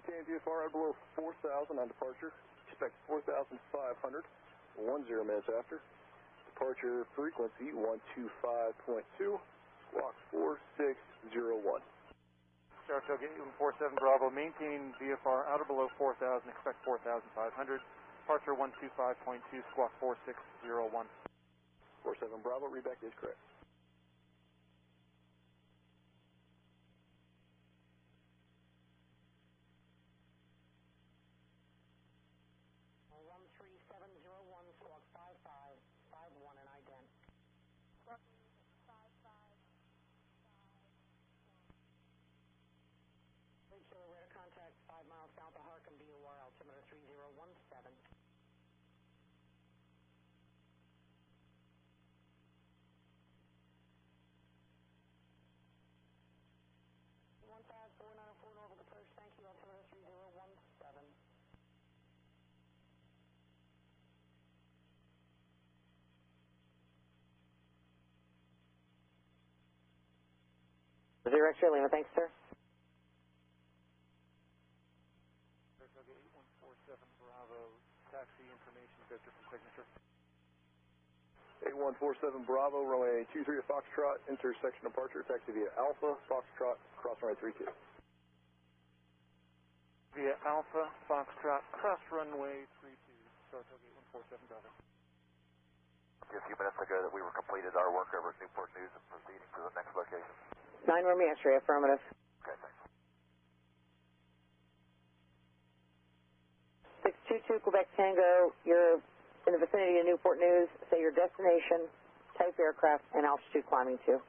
maintain VFR out below 4,000 on departure. Expect 4,500, 10 minutes after. Departure frequency 125.2, squawk 4601. Saratoga 847 Bravo, maintain VFR out or below 4,000, expect 4,500. Departure 125.2, squawk 4601. 47 Bravo, read back is correct. Squawk 5551 and ident. Kilo radar contact 5 miles south of Harcum, BOR, altimeter 3017. 15494 Norfolk approach, thank you, altimeter 3017. Zero X-ray Lima, thanks, sir. Saratoga 8147 Bravo, taxi information vector for signature. 8147 Bravo, runway 23 to Foxtrot, intersection departure, taxi via Alpha, Foxtrot, cross runway 32. Via Alpha, Foxtrot, cross runway 32, Saratoga 8147 Bravo. A few minutes ago that we were completed our work over at Newport News and proceeding to the next location. 9 Romeo X-ray, affirmative. Okay, thanks. 622 Quebec Tango, you're in the vicinity of Newport News. Say your destination, type aircraft, and altitude climbing to.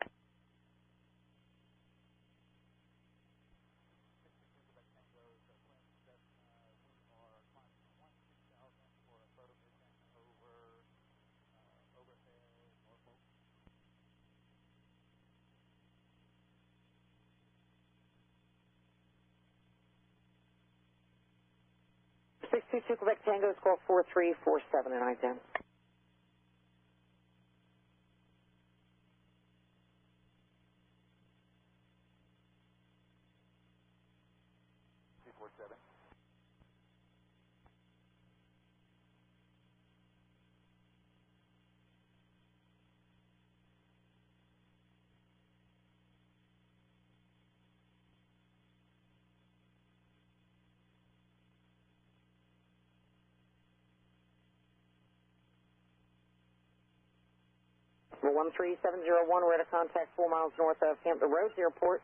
Two Quebec Tango, squawk 4347 and ident. C47. Number 13701, we're at a contact 4 miles north of Hampton Roads Airport.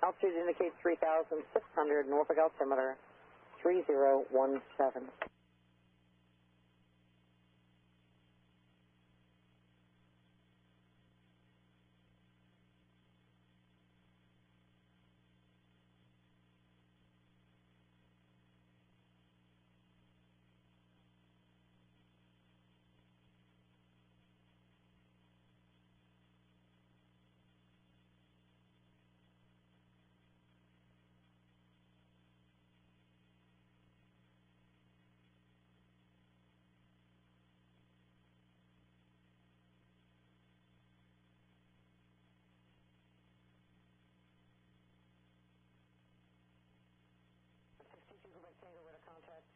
Altitude indicates 3,600, Norfolk altimeter 3017. Quebec Tango, we're at a contact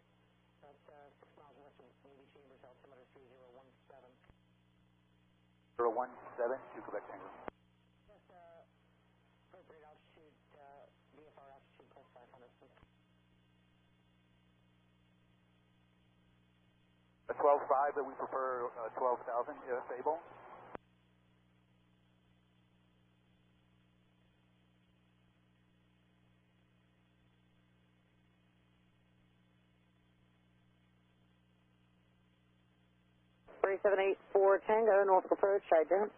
about 6 miles west of Navy Chambers, altimeter 3017. 017 to Quebec Tango. Yes, appropriate altitude, VFR altitude plus 500, please. A 12.5, but we prefer 12,000 if able. Three 784 Tango, Norfolk approach, ident.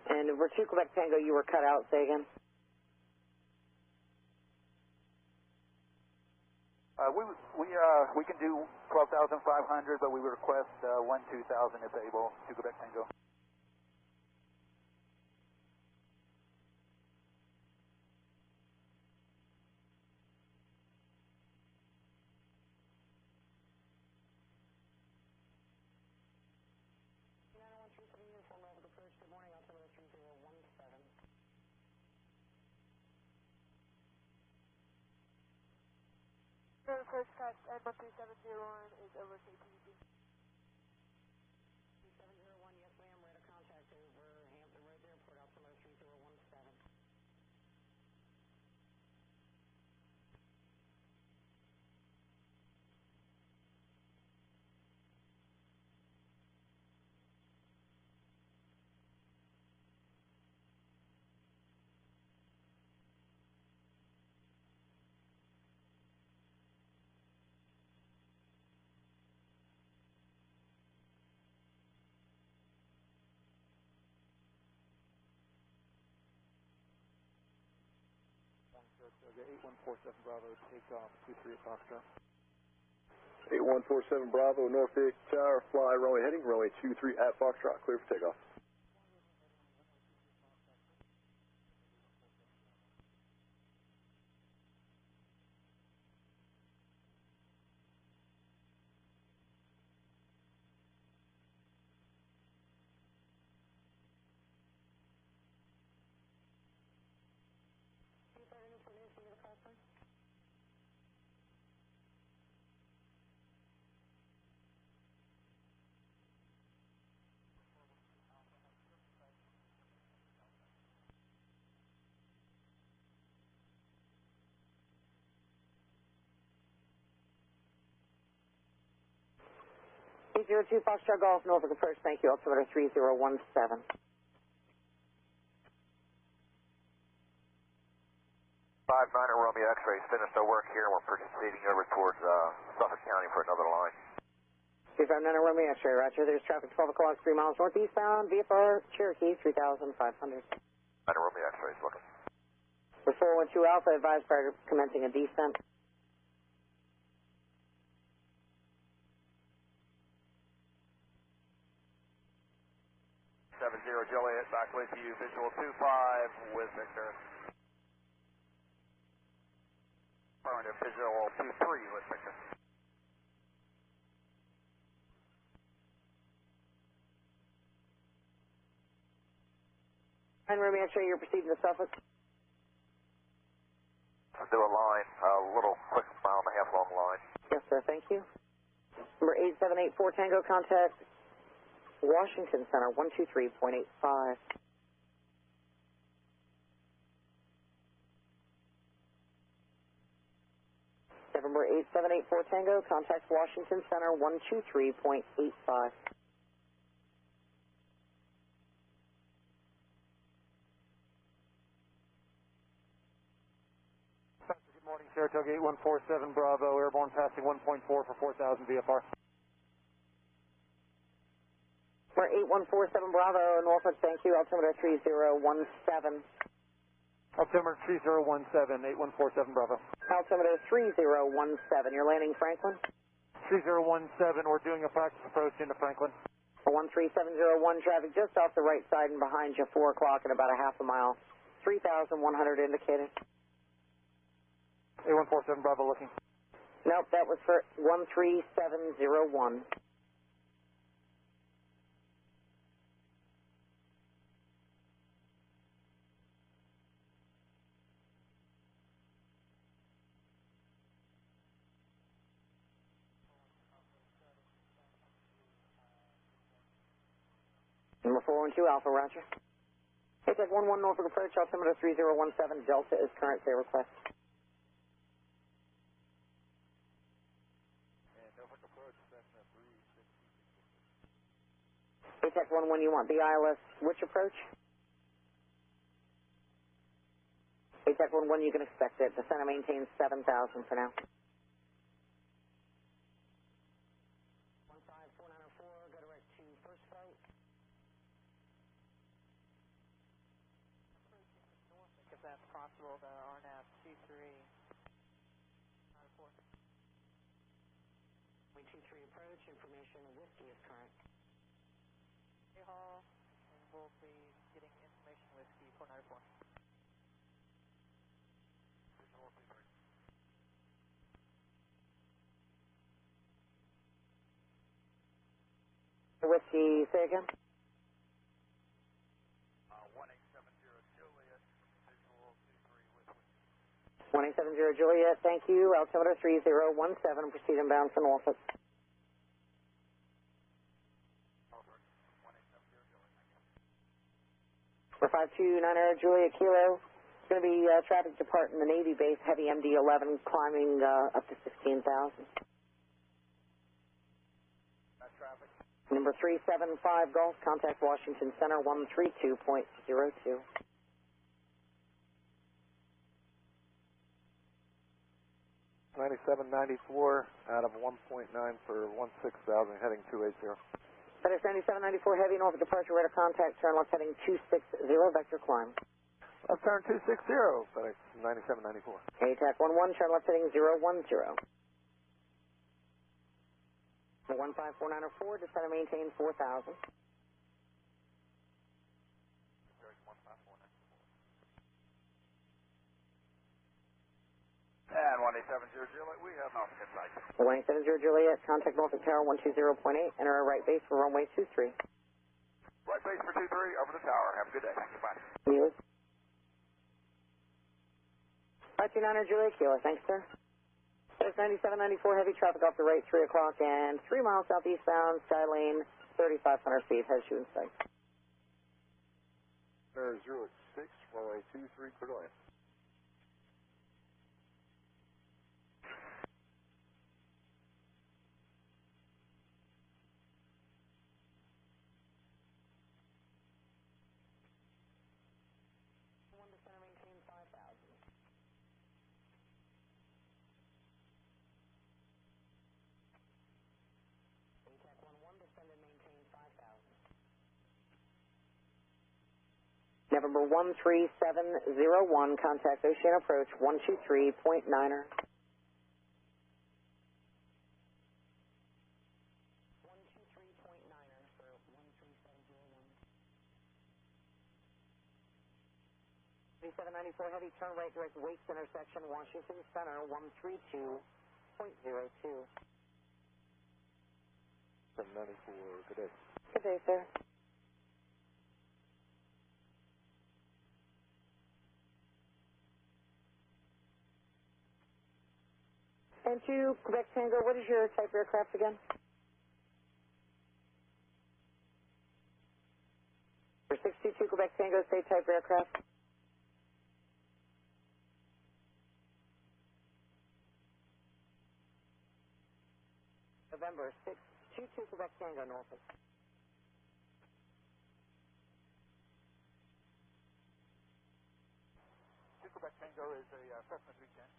And number 2 Quebec Tango, you were cut out, say again. We can do 12,500, but we would request 12,000 if able to Quebec Tango. First cut, 13701 is over KPD. 3701, yes ma'am, radar contact over Hampton Roads Airport, altimeter 3017. Saratoga 8147 Bravo, take off 23 at Foxtrot. 8147 Bravo, Norfolk Tower, fly runway heading, runway 23 at Foxtrot, clear for takeoff. Two Foxtrot Golf, Norfolk approach, thank you, altimeter 3017. 59 Romeo X-ray, finished our work here. We're proceeding over towards Suffolk County for another line. 259 Romeo X-ray, roger. There's traffic 12 o'clock, 3 miles northeastbound, VFR Cherokee 3500. 59 Romeo X-ray is looking. For 412 Alpha, advised prior to commencing a descent. Juliet, back with you, visual 25 with Victor. Affirmative, visual 23 with Victor. And Romeo X-ray, you're proceeding to Suffolk. Let's do a line, a little quick mile and a half long line. Yes, sir, thank you. Number 8784 Tango, contact Washington Center, 123.85. November 8784 Tango, contact Washington Center, 123.85. Good morning, Saratoga 8147 Bravo, airborne passing 1.4 for 4,000 VFR. We're 8147 Bravo, Norfolk, thank you, altimeter 3017. Altimeter 3017, 8147 Bravo. Altimeter 3017, you're landing Franklin? 3017, we're doing a practice approach into Franklin. 13701, traffic just off the right side and behind you, 4 o'clock at about a half a mile. 3,100 indicated. 8147 Bravo looking. Nope, that was for 13701. Number 412 Alpha, roger. Take 11 Norfolk approach, altimeter 3017, Delta is current, say request. And Norfolk approach, Cessna 360. ATEC 11, you want the ILS, which approach? ATEC 11, you can expect it. The center maintains 7,000 for now. 15494, go direct to first flight. If that's possible, the RNAV 23. 23 approach, information whiskey is current. Hall, and we'll be getting information whiskey 494. Whiskey, say again? 1870 Juliet, visual 23 with 1870 170 Juliet, thank you. Altimeter 3017, proceed inbound for Norfolk. For 529 Juliet Kilo, it's going to be traffic departing the Navy base, heavy MD-11, climbing up to 16,000. Number 375 Gulf, contact Washington Center 132.02. $97.94 out of 1.9 for 16,000, heading 280. FedEx 9794 Heavy, Norfolk departure, radar contact, turn left heading 260, vector climb. Left turn 260, FedEx 9794. ATAC 11, turn left heading 010. 15494, descend and maintain 4,000. And 1870 Juliet, we have Norfolk in sight. 170 Juliet, contact Norfolk Tower 120.8, enter our right base for runway 23. Right base for 23, over the tower. Have a good day. Thank you. Bye. News. 529 Juliet Kilo, thanks, sir. There's 9794 heavy traffic off the right, 3 o'clock, and 3 miles southeastbound, Skylane, 3,500 feet, heads you in sight. Air 06, runway 23, clear to land. November 13701, contact Ocean approach 123.9er. 3794 heavy, turn right direct Wakes intersection, Washington Center 132.02. 794, good day. Good day, sir. And to Quebec Tango, what is your type aircraft again? For 622 Quebec Tango, say type aircraft. November 622 Quebec Tango, Norfolk. Quebec Tango is a Cessna 310.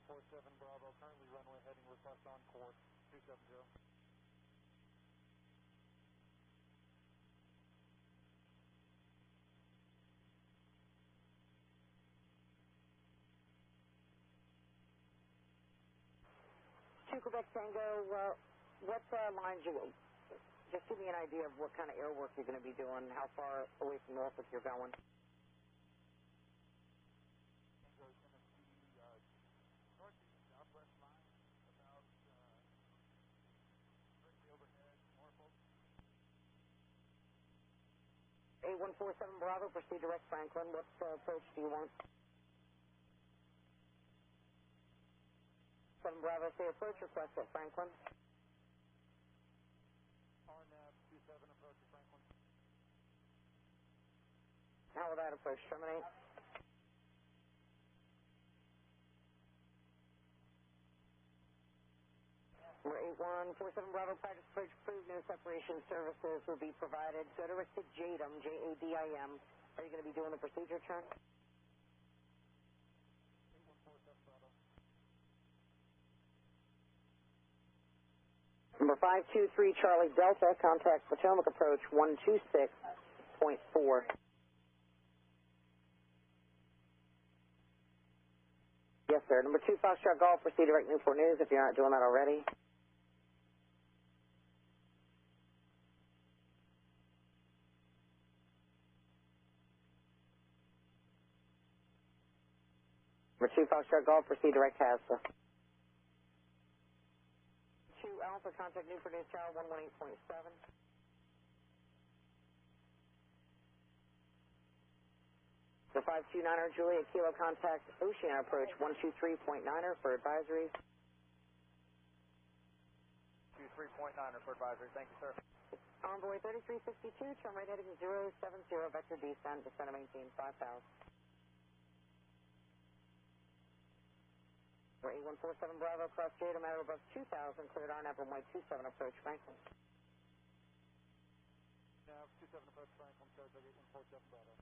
47 Bravo, currently runway heading request on course 270. Quebec Tango, what lines you, just give me an idea of what kind of air work you're going to be doing, how far away from Norfolk you're going. A147 Bravo, proceed direct Franklin. What approach do you want? 7 Bravo, say approach request at Franklin. RNAV 27 approach to Franklin. How will that approach terminate? Number 8147 Bravo, practice approach approved. No separation services will be provided. Go direct to JADIM, J-A-D-I-M. Are you going to be doing the procedure turn? Number 523 Charlie Delta, contact Potomac approach 126.4. Yes, sir. Number 2 Foxtrot Golf, proceed direct Newport News if you're not doing that already. Number 2 Foxtrot Golf, proceed direct Casper. 2 Alpha, contact Newport News Tower 118.7. The 529er Juliet Kilo, contact Oceana approach 123.9er for advisory. 23.9er for advisory. Thank you, sir. Envoy 3362, turn right heading 070, vector descent, descend and maintain 5,000. We're 8147 Bravo, cross gate, a matter above 2,000, cleared RNAV runway 27, approach Franklin. Nav 27 approach Franklin, Saratoga 8147 Bravo.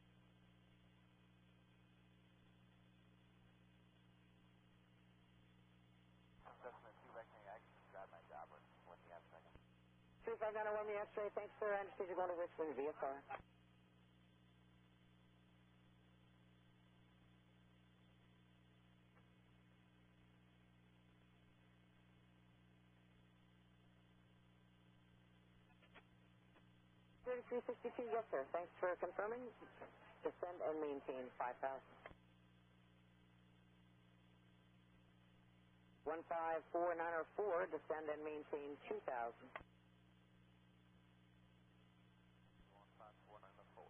Cessna 2 vectoring, I can grab my jobber. What do you have, second? 359 Romeo X-ray, thanks sir, I understand you're going to Richmond VFR. yes sir, thanks for confirming. Descend and maintain 5,000. 15494, descend and maintain 2,000. 15494.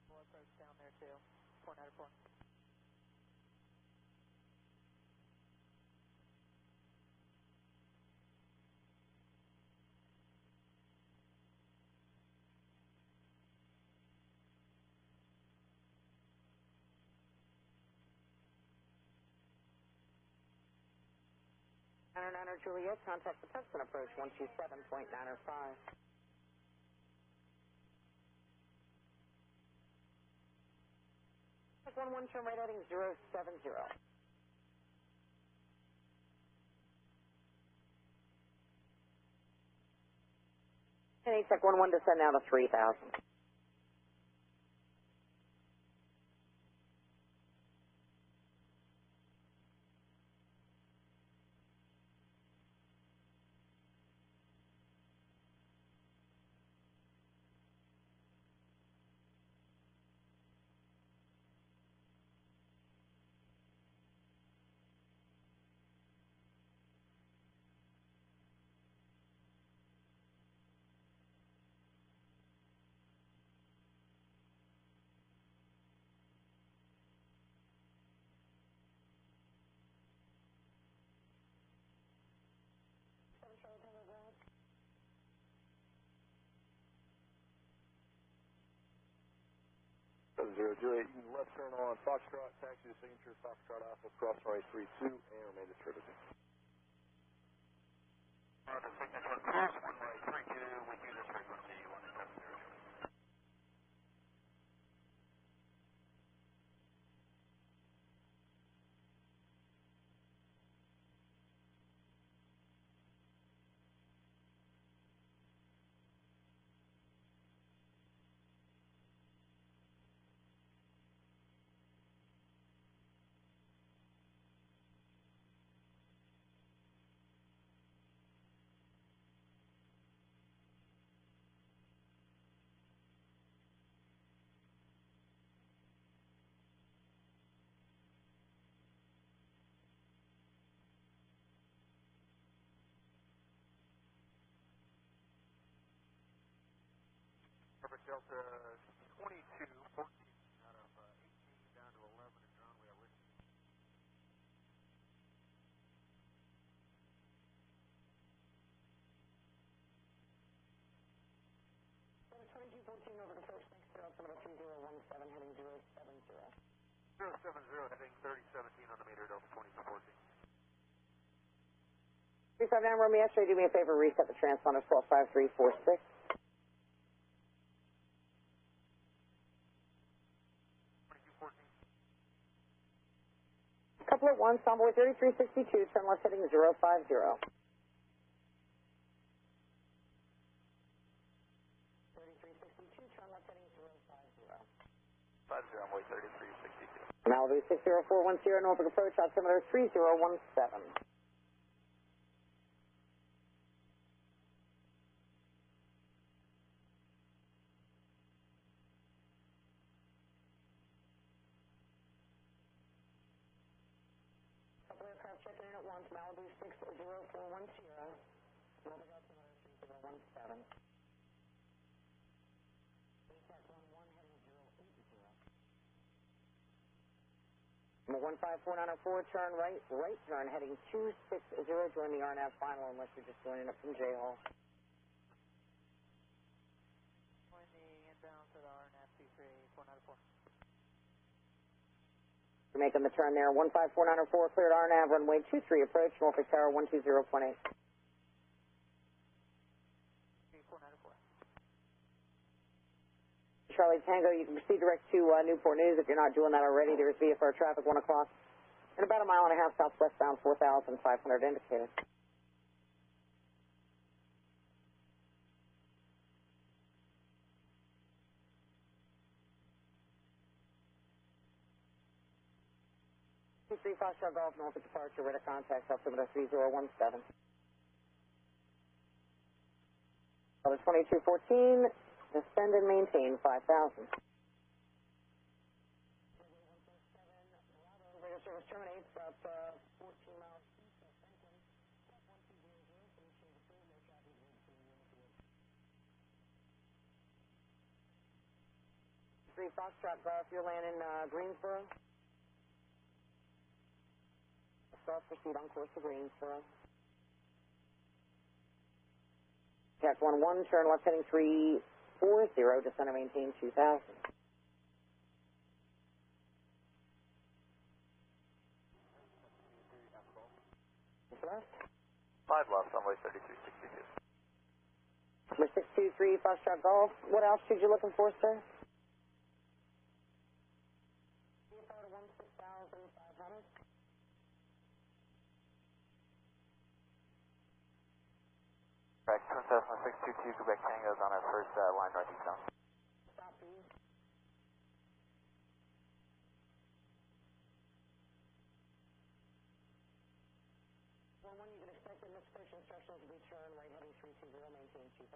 We'll approach down there too. 494. Niner Juliet, contact the Tuscan approach 127.905. Check 11, turn right heading 070. And ASEC 11, descend now to 3,000. Zero Juliet, you can left turn on Foxtrot, taxi to signature Foxtrot Alpha, cross runway 32, and remain distributed. The signature cross runway 32 with user frequency 170. Perfect, Delta 22, 14 out of 18 down to 11 and ground. We are Richmond. Delta 2214 over to first, thanks sir, altimeter 3017, heading 070. 070 heading 3017 on the meter, Delta 2214. 359 Romeo X-ray, do me a favor, reset the transponder 125346. Couple at once, Envoy 3362, turn left heading 050. 3362, turn left heading 050. 50 runway 3362. Malibu 60410, Norfolk approach, altimeter 3017. Couple aircraft checking in at once, Malibu 60410, Norfolk altimeter 3017. Number 15494, turn right turn, heading 260, join the RNAV final unless you're just joining up from J-Hall. Join the inbound to the RNAV 23494. You're making the turn there, 15494, cleared RNAV, runway 23, approach, Norfolk Tower 120.8. 3494. Charlie Tango, you can proceed direct to Newport News if you're not doing that already. There's VFR traffic 1 o'clock. And about a mile and a half southwestbound, 4,500 indicated. Three Foxtrot Golf, Norfolk departure, radar contact, altimeter 3017. Other 2214, descend and maintain 5,000. Radio service terminates about 14 miles east of Stinson. 3 Foxtrot Golf, you're landing Greensboro. Start proceed on course to Greensboro. Tax 11, turn left heading 340, descend and maintain 2,000. Left. 5 left, runway 3362. Number 623 Foxtrot Golf, what altitude you looking for, sir? VFR to 16,500. Correct, Cessna 622 Quebec Tango is on our first line northeastbound. Stop, please. When you can expect the next push instructions to be turn right heading 320, maintain 2,000.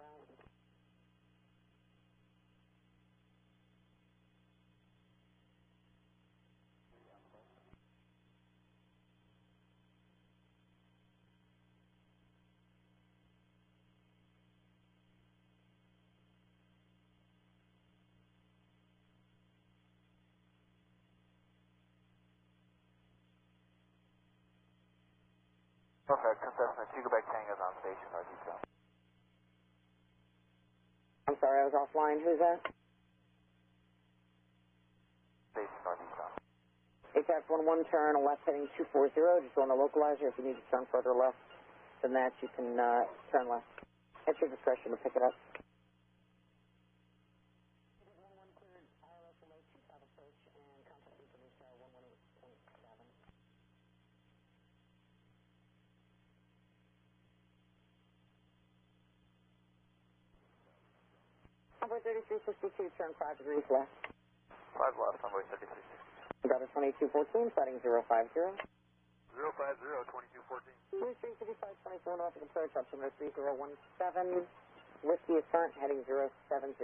Perfect, Cessna 2 Quebec Tango is on station northeastbound. I'm sorry, I was offline. Who's that? Station northeastbound. ATAX 11, turn left heading 240, just on the localizer. If you need to turn further left than that, you can turn left. At your discretion to pick it up. 3362, turn 5 degrees left. 5 left, runway 3362. Got a 2214, setting 050. 050, 2214. 235524 Norfolk approach, altimeter 3017. Whiskey is current, heading 070.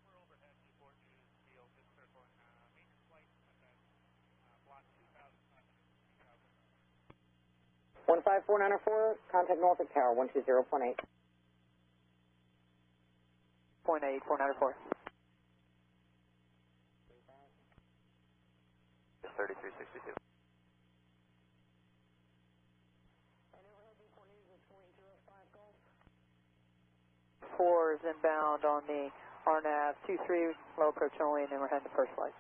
We're overhead Newport News, field, just circling maintenance flight at that block 2,500. 15494, contact Norfolk Tower 120.8. 0.8494. 3362. Four is inbound on the RNAV 23, low approach only, and then we're heading to first flight.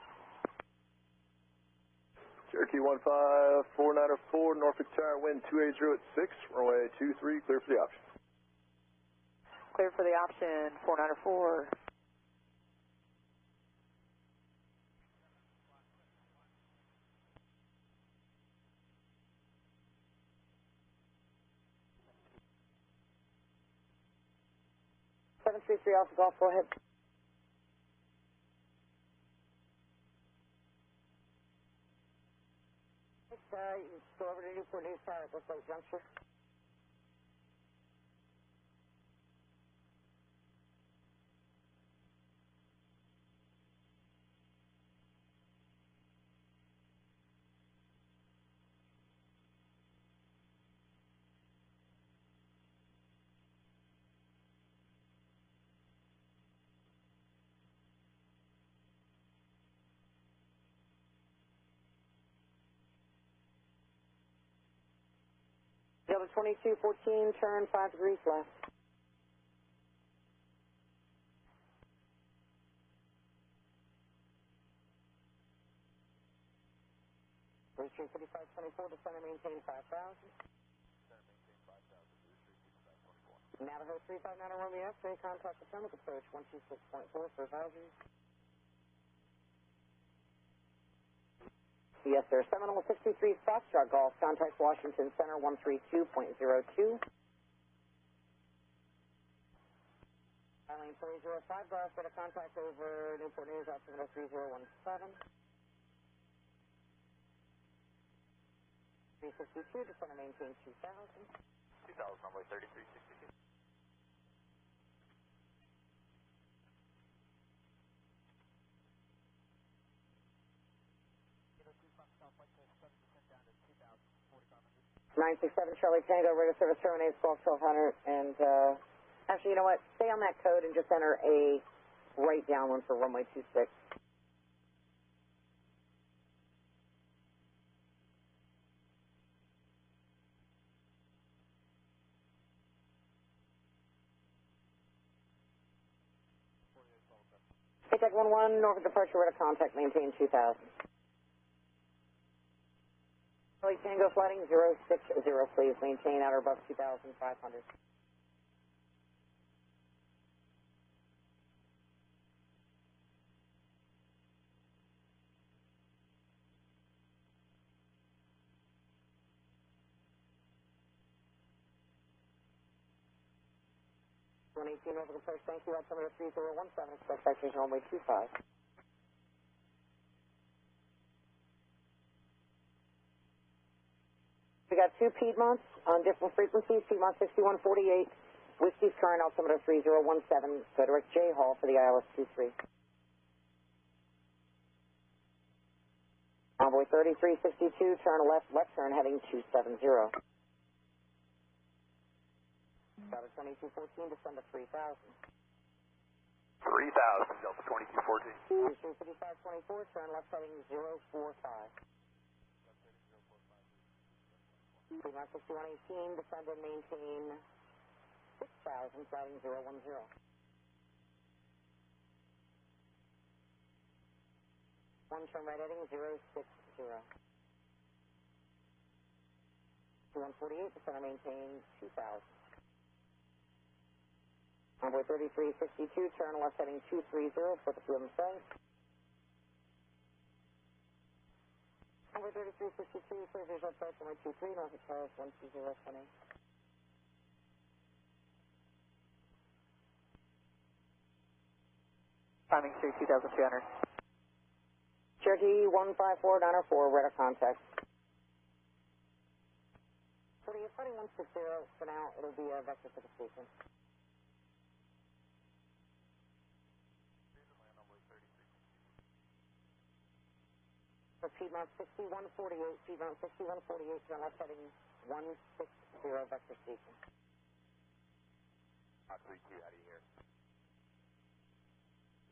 Cherokee 15494, Norfolk Tower, wind 280 at 6, runway 23, clear for the option. Clear for the option, 494. Seven 733 Alpha Golf, go ahead. You go over to Newport News Tower, looks like juncture. Delta 2214, turn 5 degrees left. Reaching 5524, descend and maintain 5,000. Navajo 3590 Romeo X-ray, contact Potomac approach 126.4 for advisory. Yes, sir. Seminole 63 Foxtrot Golf, contact Washington Center 132.02. Lane 405, glass at a contact over Newport News, altimeter 3017. 362, descend and maintain 2000. 2000, runway 3362. Nine 967 Charlie Tango, radio service terminates 1200, and actually, you know what? Stay on that code and just enter a right downwind for runway 26. Tech 11, Norfolk departure, radar contact, maintain 2000. Charlie Tango flighting 060, please maintain outer above 2,500. Norfolk approach, thank you, altimeter 3017, expect vectors runway 25. We got two Piedmonts on different frequencies. Piedmont 6148, Whiskey's current altimeter 3017, go direct J Hall for the ILS 23. Envoy 3362, turn left, left turn heading 270. Delta 2214, descend to 3000. 3000, Delta 2214. 5524, turn left heading 045. Piedmont 6118, descend and maintain 6000, flighting 010. One turn right heading 060. 2148, descend and maintain 2000. Envoy 3362, turn left heading 230 for the fuel site. Envoy 3362, clear visual approach runway 23, Norfolk Paris 12020. Timing 32,200. Cherokee 154904, radar contact. For the fighting 160, for now, it'll be a vector for the station. For Piedmont 6148, Piedmont 6148, turn left heading 160, vector station. 32, how do you hear?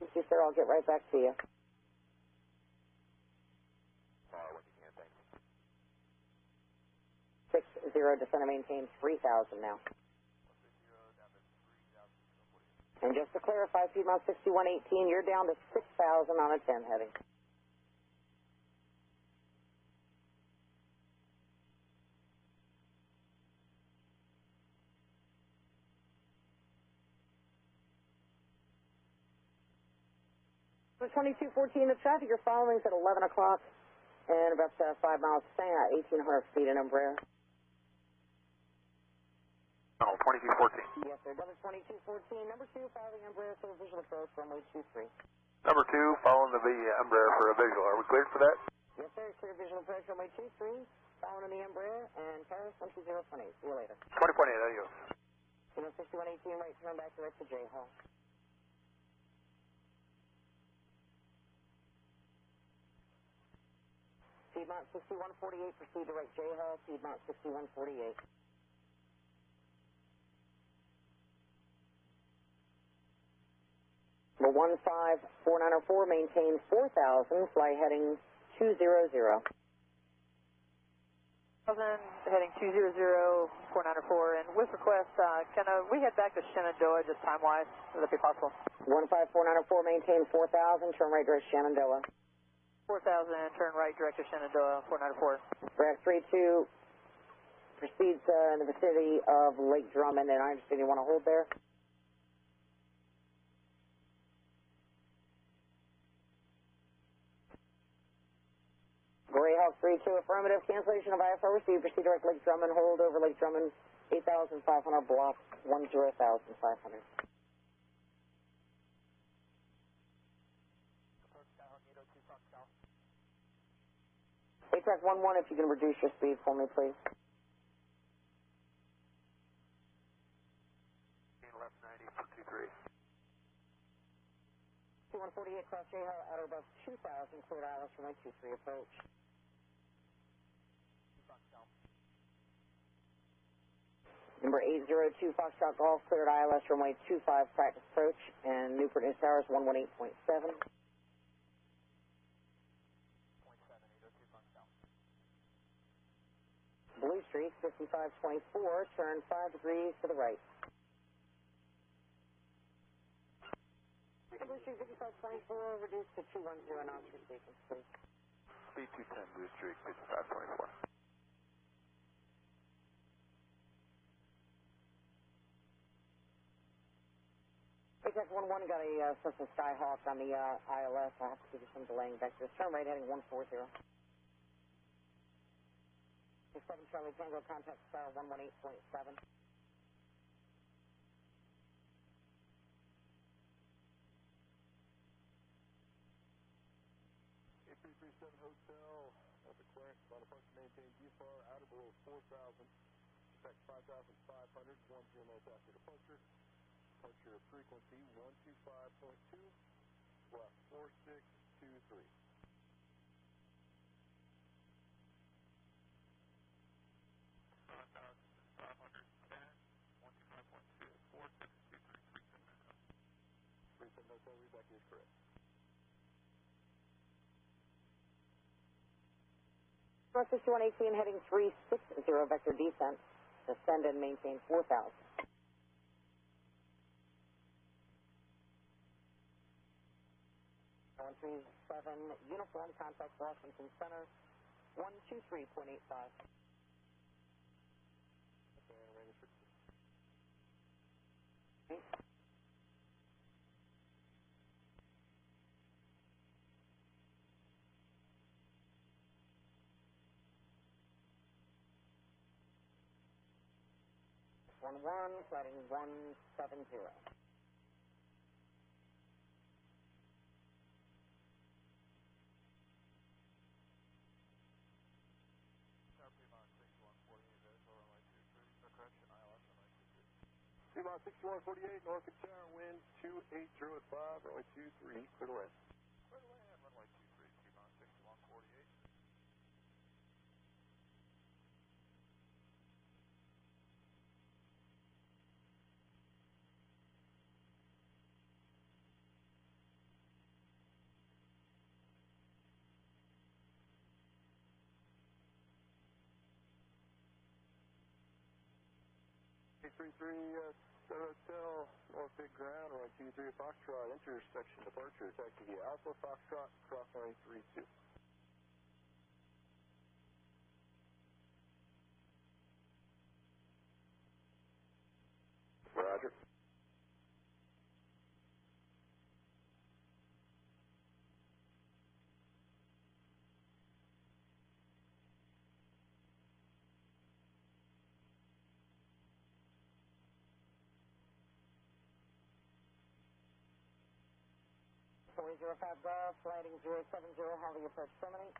Thank you, sir. I'll get right back to you. What you can, thanks. 60, descend and maintain 3000 now. 160 down to 3000. And just to clarify, Piedmont 6118, you're down to 6,000 on a 10 heading. For 2214, the traffic you're following is at 11 o'clock and about 5 miles, staying at 1,800 feet in Embraer. Oh, 2214. Yes, sir. Delta 2214, number 2, following Embraer for a visual approach, runway 23. Number 2, following the Embraer for a visual. Are we cleared for that? Yes, sir. Clear visual approach, runway 23, following the Embraer, and Paris 12020. See you later. 20.8, adios. Piedmont 6118, right, turn back direct to J Hall. Piedmont 6148, proceed direct J Hall, Piedmont 6148. Number 154904, maintain 4000, fly heading 200. Heading 200-494, and with request, can we head back to Shenandoah just time-wise? Would that be possible? 15494, maintain 4000, turn right direct Shenandoah. 4000, turn right direct to Shenandoah, 494. Rack 32 proceeds in the vicinity of Lake Drummond, and I understand you want to hold there? Greyhawk 32, affirmative, cancellation of IFR received, proceed direct Lake Drummond, hold over Lake Drummond, 8,500, block 10,500. ATRAC 11, if you can reduce your speed for me, please. Left 90 for 23. 2148, cross J-Hall, outer above 2,000, cleared ILS for my 23 approach. Number 802, Foxtrot Golf, cleared ILS runway 25, practice approach, and Newport News Towers 118.7. Blue Street, 5524, turn 5 degrees to the right. Blue Street, 5524, reduced to 210 knots for sequence, please. Speed 210, Blue Street, 5524. ATRAC 11 got a Cessna Skyhawk on the ILS. I'll have to give you some delaying vectors. Turn right heading 140. 7 Charlie Tango, contact style 118.7. Hotel at the clearance on approach to maintain VFR out of below 4,000. Expect 5,500, 10 minutes after departure. Departure frequency 125.2, block 4623. Hotel, readback is correct. North 6118, heading 360, vector descent. Descend and maintain 4,000. One 37, uniform, contact Washington Center, 123.85. Okay. 11, flighting 170. Fremont 6148, Norfolk Tower, wind 280 at 5, runway 23, clear to land. Clear to land, runway 23, Fremont 6148. Hotel, North Big Ground, runway 23, Foxtrot, intersection departure, taxi via Alpha, Foxtrot, cross runway 32. Roger. Zero 05 Golf, flighting 070, heavy approach terminate.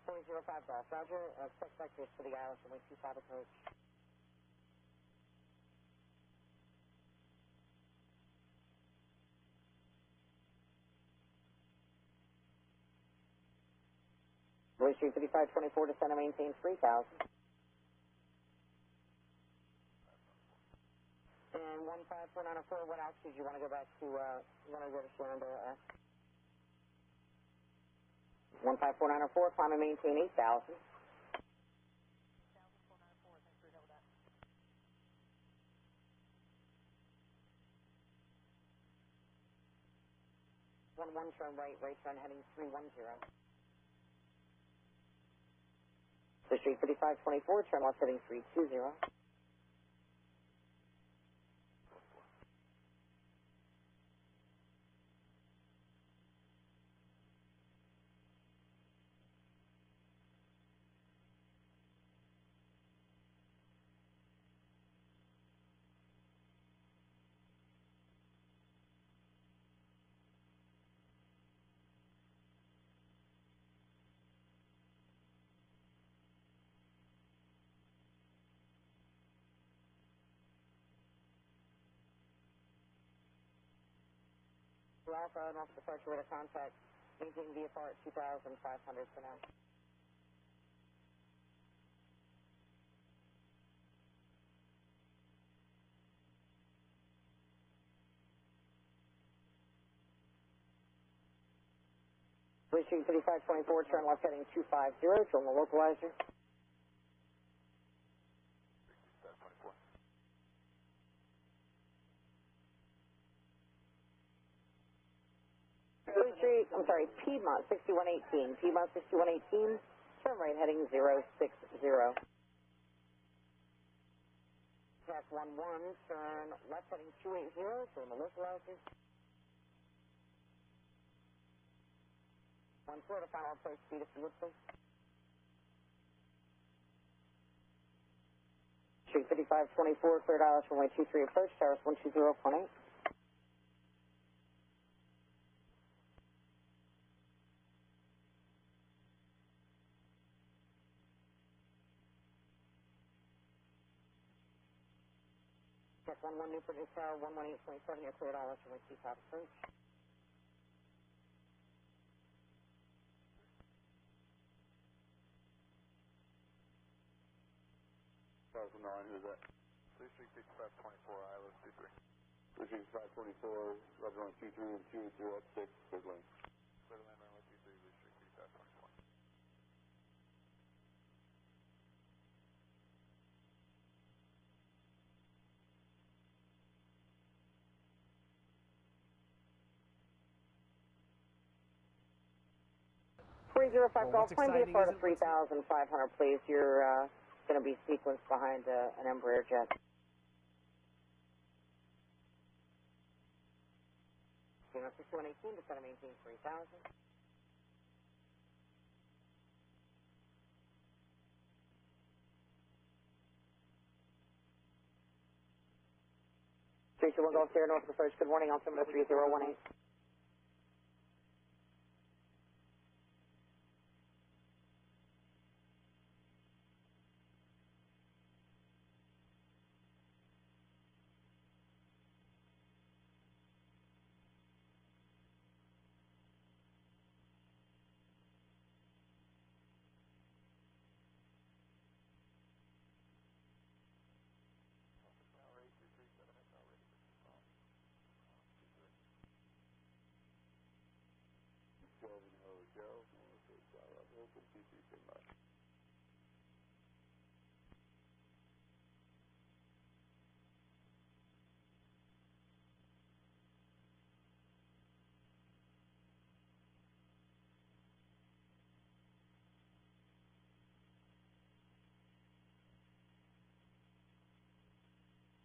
Boy 05 Golf, Roger. Expect vectors to the island from 25 approach. Boy Street 5524, descend and maintain 3,000. And 15494, what altitude you want to go back to, you want to go to Shenandoah? 15494, climb and maintain 8,000. 11, turn right turn heading 310. So Street 5524, turn left heading 320. Alpha and off departure with a contact. Maintain VFR at 2,500 for now. Street 5524, turn left heading 250, from the localizer. Street, I'm sorry, Piedmont 6118. Piedmont 6118, turn right heading 060. Pass 11, turn left heading 280, from the localizer. 14 to final approach speed if you would please. Street 5524, cleared ILS runway 23 approach, towers 120.8. Check 11 Newport News Tower 118.7, you're cleared ILS runway 25 approach. Who's that? Blue Street 5524, ILS 23. Blue Street 524, Roger on 23 and 280 at 6, clear to land. Clear to land, runway 23, Blue Street 5524. Golf, climb VFR to 3,500, please. You're going to be sequenced behind an Embraer jet. Piedmont 6118, descend and maintain 3,000. Station 1 Golf Sierra North approach, good morning, altimeter 3018.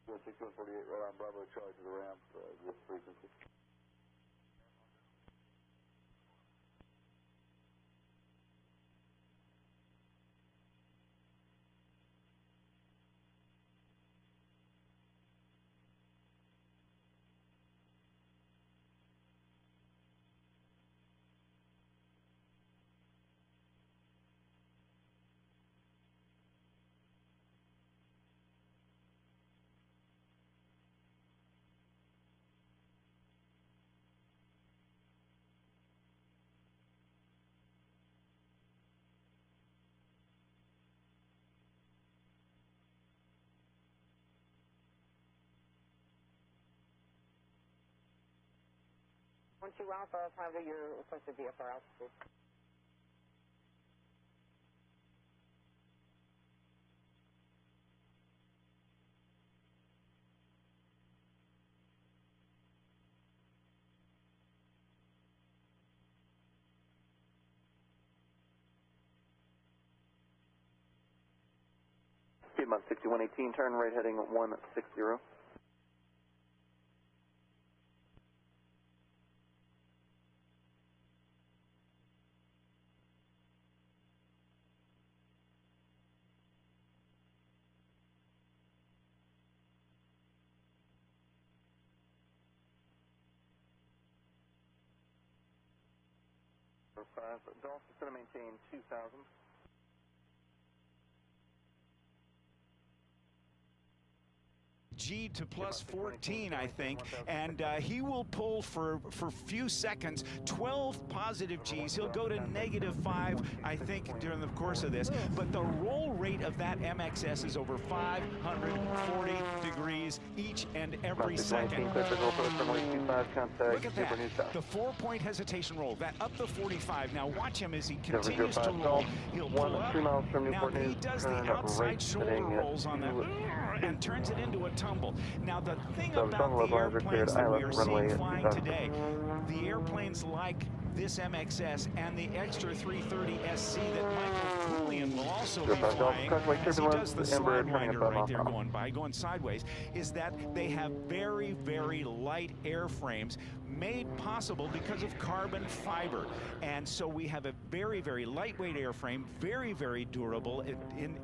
Go 6148, right on Bravo, charge to the ramp, this frequency. Once you Alpha, time to your requested VFR altitude. Piedmont 6118, turn right heading 160. Dolphin's going to maintain 2,000. G to plus 14, I think, and he will pull for few seconds 12 positive Gs. He'll go to -5, I think, during the course of this, but the roll rate of that MXS is over 540 degrees each and every second. Look at that, the 4-point hesitation roll, that up the 45. Now watch him as he continues to roll. He'll pull up. Now he does the outside shoulder rolls on that and turns it into a tumble. Now the thing about the airplanes that we are seeing flying today, the airplanes like this MXS and the extra 330 SC that Michael Julian will also be flying as he does the Sidewinder right there going sideways, is that they have very, very light airframes made possible because of carbon fiber. And so we have a very, very lightweight airframe, very, very durable,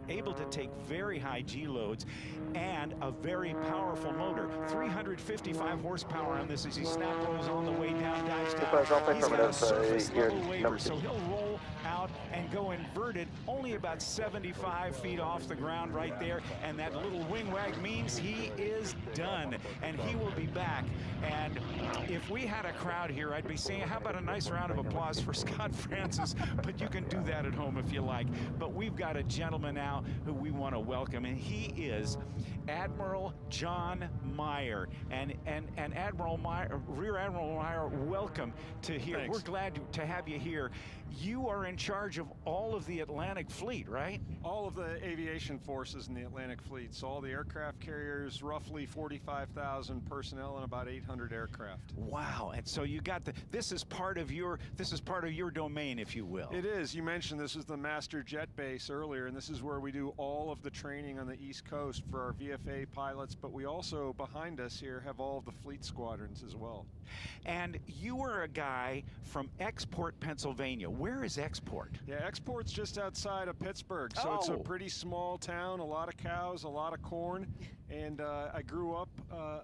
able to take very high G loads, and a very powerful motor. 355 horsepower on this as he snap rolls on the way down, dives down. He's got a surface level waiver, so he'll roll out and go inverted only about 75 feet off the ground right there, and that little wing wag means he is done, and he will be back. And if we had a crowd here, I'd be saying, how about a nice round of applause for Scott Francis? But you can do that at home if you like. But we've got a gentleman now who we want to welcome, and he is Admiral John Meyer. And Admiral Meyer, Rear Admiral Meyer, welcome to here. Thanks. We're glad to have you here. You are in charge of all of the Atlantic Fleet, right? All of the aviation forces in the Atlantic Fleet. So all the aircraft carriers, roughly 45,000 personnel and about 800 aircraft. Wow! And so you got this is part of your domain, if you will. It is. You mentioned this is the master jet base earlier, and this is where we do all of the training on the East Coast for our VFA pilots. But we also, behind us here, have all of the fleet squadrons as well. And you were a guy from Export, Pennsylvania. Where is Export? Yeah, Export's just outside of Pittsburgh, so it's a pretty small town, a lot of cows, a lot of corn, and I grew up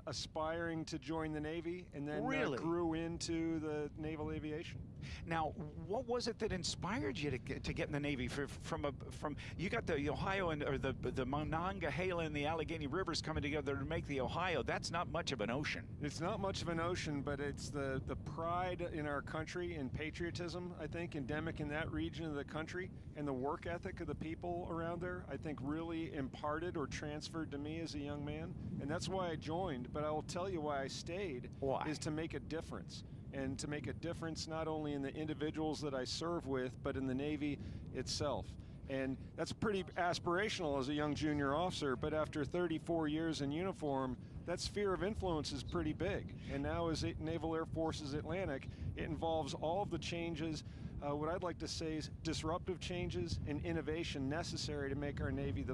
aspiring to join the Navy, and then grew into the naval aviation. Now, what was it that inspired you to get in the Navy? From you got the Ohio or the Monongahela and the Allegheny Rivers coming together to make the Ohio. That's not much of an ocean. It's not much of an ocean, but it's the pride in our country and patriotism, I think, endemic in that region of the country, and the work ethic of the people around there, I think, really imparted or transferred to me as a young man, and that's why I joined. But I will tell you why I stayed. Why? Is to make a difference. And to make a difference not only in the individuals that I serve with, but in the Navy itself. And that's pretty aspirational as a young junior officer, but after 34 years in uniform, that sphere of influence is pretty big. And now as Naval Air Forces Atlantic, it involves all of the changes, what I'd like to say is disruptive changes and innovation necessary to make our Navy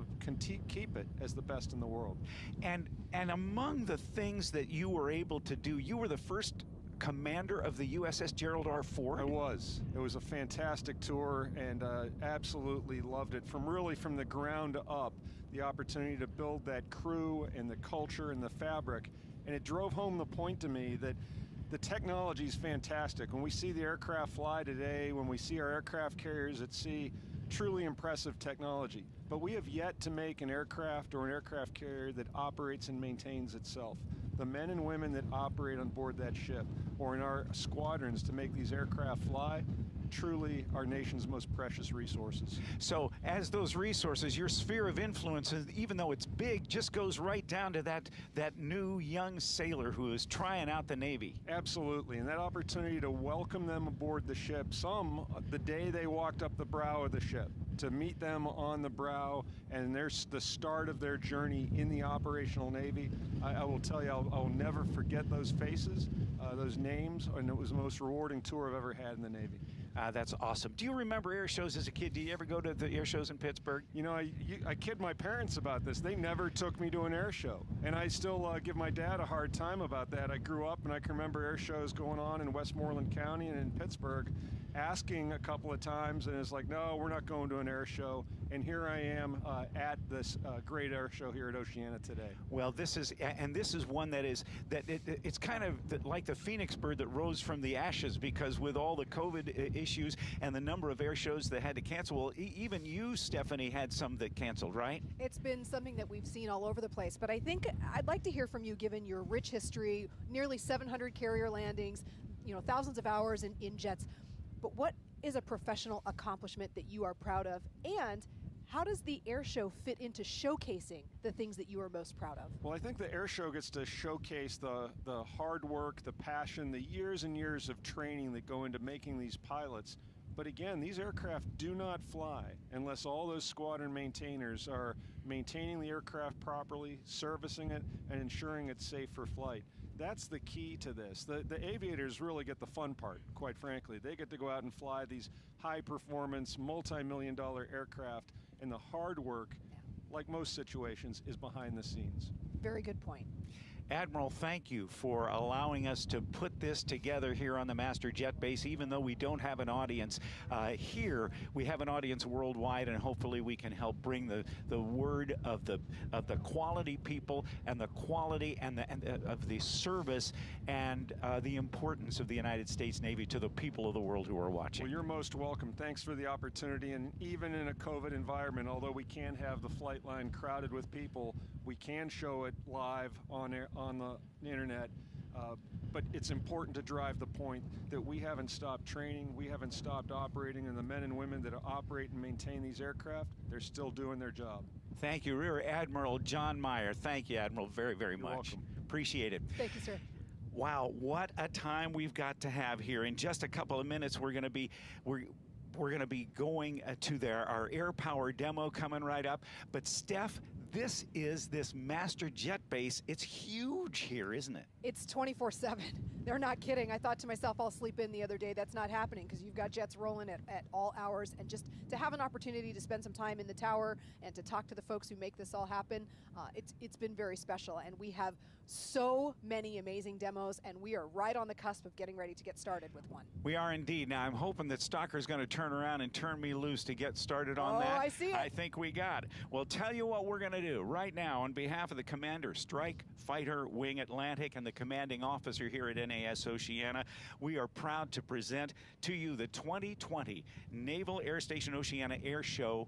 keep it as the best in the world. And among the things that you were able to do, you were the first commander of the USS Gerald R. Ford? I was. It was a fantastic tour, and absolutely loved it. From the ground up, the opportunity to build that crew and the culture and the fabric, and it drove home the point to me that the technology is fantastic. When we see the aircraft fly today, when we see our aircraft carriers at sea, truly impressive technology. But we have yet to make an aircraft or an aircraft carrier that operates and maintains itself. The men and women that operate on board that ship or in our squadrons to make these aircraft fly, truly our nation's most precious resources. So as those resources, your sphere of influence, even though it's big, just goes right down to that new young sailor who is trying out the Navy. Absolutely, and that opportunity to welcome them aboard the ship, some the day they walked up the brow of the ship, to meet them on the brow, and there's the start of their journey in the operational Navy. I will tell you, I'll never forget those faces, those names, and it was the most rewarding tour I've ever had in the Navy. That's awesome. Do you remember air shows as a kid? Do you ever go to the air shows in Pittsburgh? You know, I kid my parents about this. They never took me to an air show. And I still give my dad a hard time about that. I grew up and I can remember air shows going on in Westmoreland County and in Pittsburgh, asking a couple of times, and it's like, no, we're not going to an air show. And here I am at this great air show here at Oceana today. Well, this is one that is, it's kind of like the phoenix bird that rose from the ashes, because with all the COVID issues and the number of air shows that had to cancel, well, even you, Stephanie, had some that canceled, right? It's been something that we've seen all over the place, but I think I'd like to hear from you, given your rich history, nearly 700 carrier landings, you know, thousands of hours in jets. But what is a professional accomplishment that you are proud of, and how does the air show fit into showcasing the things that you are most proud of? Well, I think the air show gets to showcase the hard work, the passion, the years and years of training that go into making these pilots. But again, these aircraft do not fly unless all those squadron maintainers are maintaining the aircraft properly, servicing it, and ensuring it's safe for flight. That's the key to this. The aviators really get the fun part, quite frankly. They get to go out and fly these high-performance, multi-million-dollar aircraft, and the hard work, like most situations, is behind the scenes. Very good point. Admiral, thank you for allowing us to put this together here on the Master Jet Base. Even though we don't have an audience here, we have an audience worldwide, and hopefully we can help bring the word of the quality people and the quality and of the service and the importance of the United States Navy to the people of the world who are watching. Well, you're most welcome. Thanks for the opportunity. And even in a COVID environment, although we can't have the flight line crowded with people, we can show it live on the internet, but it's important to drive the point that we haven't stopped training, we haven't stopped operating, and the men and women that operate and maintain these aircraft, they're still doing their job. Thank you, Rear Admiral John Meyer. Thank you, Admiral, very, very You're much. welcome. Appreciate it. Thank you, sir. Wow, what a time we've got to have here. In just a couple of minutes, we're going to be going to our air power demo coming right up. But Steph, this is this Master Jet Base. It's huge here, isn't it? It's 24/7. They're not kidding. I thought to myself, I'll sleep in the other day. That's not happening, because you've got jets rolling at all hours. And just to have an opportunity to spend some time in the tower and to talk to the folks who make this all happen, it's been very special. And we have so many amazing demos, and we are right on the cusp of getting ready to get started with one. We are indeed. Now, I'm hoping that Stocker's going to turn around and turn me loose to get started on that. I see it. I think we got it. Well, tell you what we're going to do right now on behalf of the Commander, Strike Fighter Wing Atlantic, and the commanding officer here at NAS Oceana. We are proud to present to you the 2020 Naval Air Station Oceana Air Show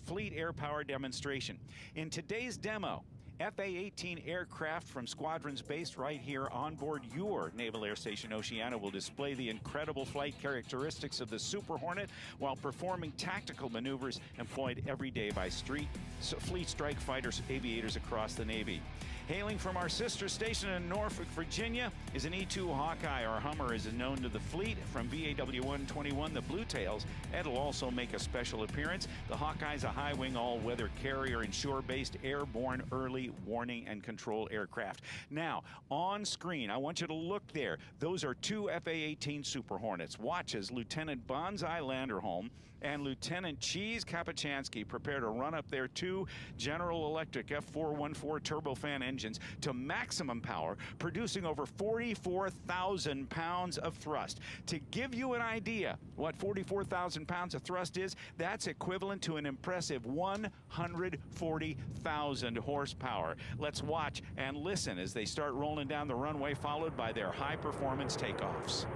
Fleet Air Power Demonstration. In today's demo, FA-18 aircraft from squadrons based right here on board your Naval Air Station Oceana will display the incredible flight characteristics of the Super Hornet while performing tactical maneuvers employed every day by Fleet Strike Fighters aviators across the Navy. Hailing from our sister station in Norfolk, Virginia, is an E-2 Hawkeye, or Hummer as is known to the fleet. From VAW-121, the Blue Tails, Ed will also make a special appearance. The Hawkeye is a high-wing, all-weather carrier and shore-based airborne early warning and control aircraft. Now, on screen, I want you to look there. Those are two FA-18 Super Hornets. Watch as Lieutenant Bonsai Landerholm and Lieutenant Cheese Kapachansky prepare to run up their two General Electric F414 turbofan engines to maximum power, producing over 44,000 pounds of thrust. To give you an idea what 44,000 pounds of thrust is, that's equivalent to an impressive 140,000 horsepower. Let's watch and listen as they start rolling down the runway, followed by their high-performance takeoffs.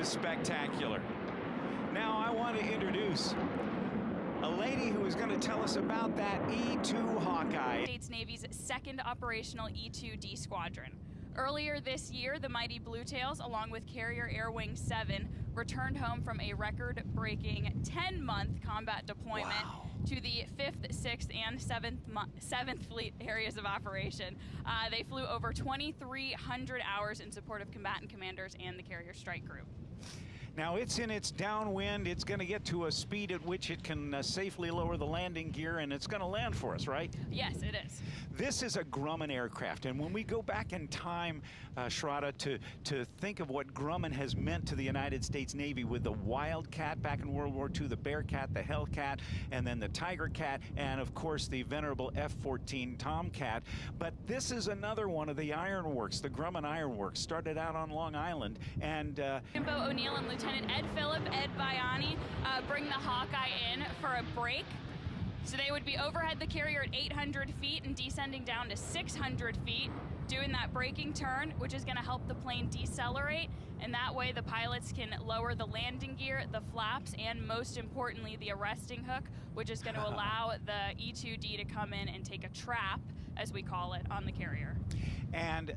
Spectacular. Now I want to introduce a lady who is going to tell us about that E-2 Hawkeye. States Navy's second operational E-2D squadron. Earlier this year, the mighty Bluetails, along with carrier Air Wing 7, returned home from a record-breaking 10-month combat deployment to the 5th, 6th, and 7th Fleet areas of operation. They flew over 2,300 hours in support of combatant commanders and the carrier strike group. Now, it's in its downwind. It's going to get to a speed at which it can safely lower the landing gear, and it's going to land for us, right? Yes, it is. This is a Grumman aircraft, and when we go back in time, Shraddha, to think of what Grumman has meant to the United States Navy with the Wildcat back in World War II, the Bearcat, the Hellcat, and then the Tiger Cat, and of course the venerable F-14 Tomcat. But this is another one of the ironworks, the Grumman Ironworks, started out on Long Island, and Jimbo O'Neill and Lieutenant Ed Phillip, Ed Baiani, bring the Hawkeye in for a break. So they would be overhead the carrier at 800 feet and descending down to 600 feet, doing that braking turn, which is going to help the plane decelerate. And that way the pilots can lower the landing gear, the flaps, and most importantly, the arresting hook, which is going to allow the E-2D to come in and take a trap, as we call it, on the carrier. And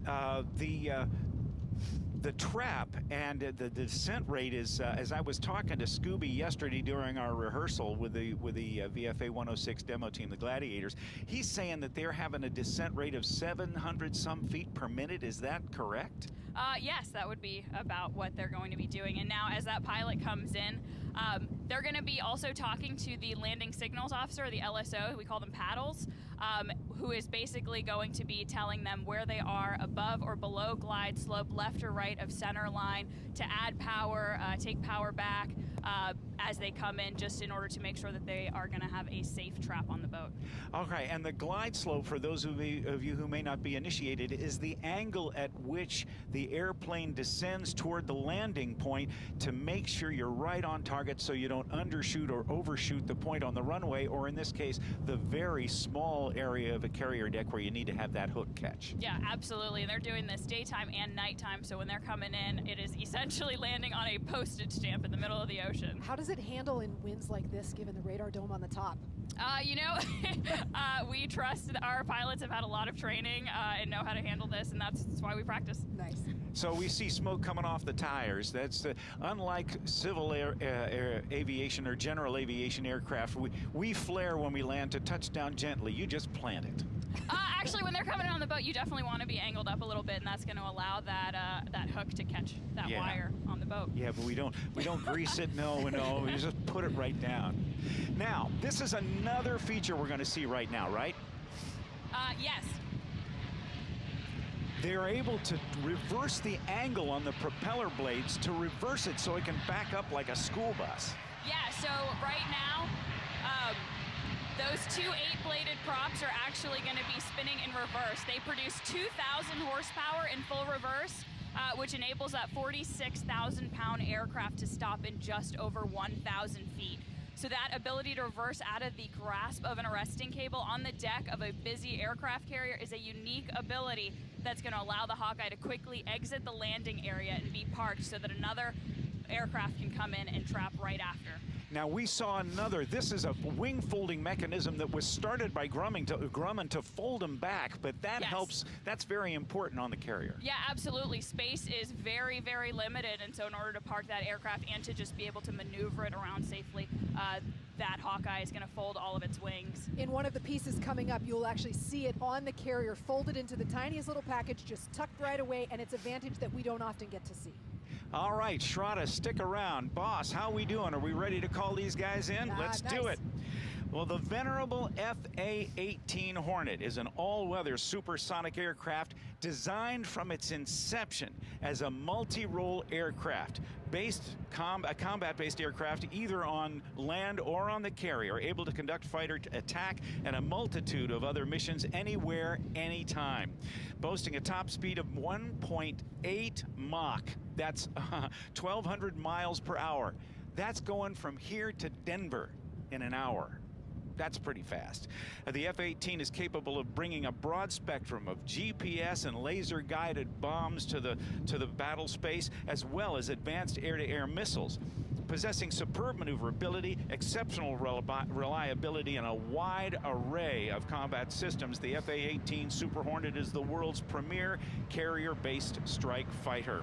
the trap and the descent rate is, as I was talking to Scooby yesterday during our rehearsal with the VFA 106 demo team, the Gladiators, he's saying that they're having a descent rate of 700 some feet per minute. Is that correct? Yes, that would be about what they're going to be doing. And now as that pilot comes in, they're going to be also talking to the landing signals officer, the LSO, we call them paddles, who is basically going to be telling them where they are above or below glide slope, left or right of center line, to add power, take power back as they come in, just in order to make sure that they are going to have a safe trap on the boat. Okay, and the glide slope, for those of you who may not be initiated, is the angle at which the airplane descends toward the landing point to make sure you're right on target so you don't undershoot or overshoot the point on the runway, or in this case, the very small area of a carrier deck where you need to have that hook catch. Yeah, absolutely. And they're doing this daytime and nighttime, so when they're coming in, it is essentially landing on a postage stamp in the middle of the ocean. How does it handle in winds like this, given the radar dome on the top? You know, we trust that our pilots have had a lot of training and know how to handle this, and that's why we practice. Nice. So we see smoke coming off the tires. That's unlike civil aviation or general aviation aircraft. We flare when we land to touch down gently. You just plant it. Actually, when they're coming in on the boat, you definitely want to be angled up a little bit, and that's going to allow that hook to catch that wire on the boat. Yeah, but we don't grease it. No, we just put it right down. Now, this is another feature we're going to see right now, right? Yes. They're able to reverse the angle on the propeller blades to reverse it so it can back up like a school bus. Yeah, so right now, those two 8-bladed props are actually going to be spinning in reverse. They produce 2,000 horsepower in full reverse, which enables that 46,000-pound aircraft to stop in just over 1,000 feet. So that ability to reverse out of the grasp of an arresting cable on the deck of a busy aircraft carrier is a unique ability that's going to allow the Hawkeye to quickly exit the landing area and be parked so that another aircraft can come in and trap right after. Now we saw another. This is a wing folding mechanism that was started by Grumman to fold them back, but that helps. That's very important on the carrier. Yeah, absolutely. Space is very, very limited, and so in order to park that aircraft and to just be able to maneuver it around safely, that Hawkeye is going to fold all of its wings. In one of the pieces coming up, you'll actually see it on the carrier, folded into the tiniest little package, just tucked right away, and it's a vantage that we don't often get to see. All right, Shraddha, stick around. Boss, how we doing? Are we ready to call these guys in? Let's do it. Well, the venerable FA-18 Hornet is an all-weather supersonic aircraft designed from its inception as a multi-role aircraft, a combat-based aircraft either on land or on the carrier, able to conduct fighter attack and a multitude of other missions anywhere, anytime. Boasting a top speed of 1.8 Mach. That's 1,200 miles per hour. That's going from here to Denver in an hour. That's pretty fast. The F-18 is capable of bringing a broad spectrum of GPS and laser-guided bombs to the battle space, as well as advanced air-to-air missiles. Possessing superb maneuverability, exceptional reliability, and a wide array of combat systems, the F-18 Super Hornet is the world's premier carrier-based strike fighter.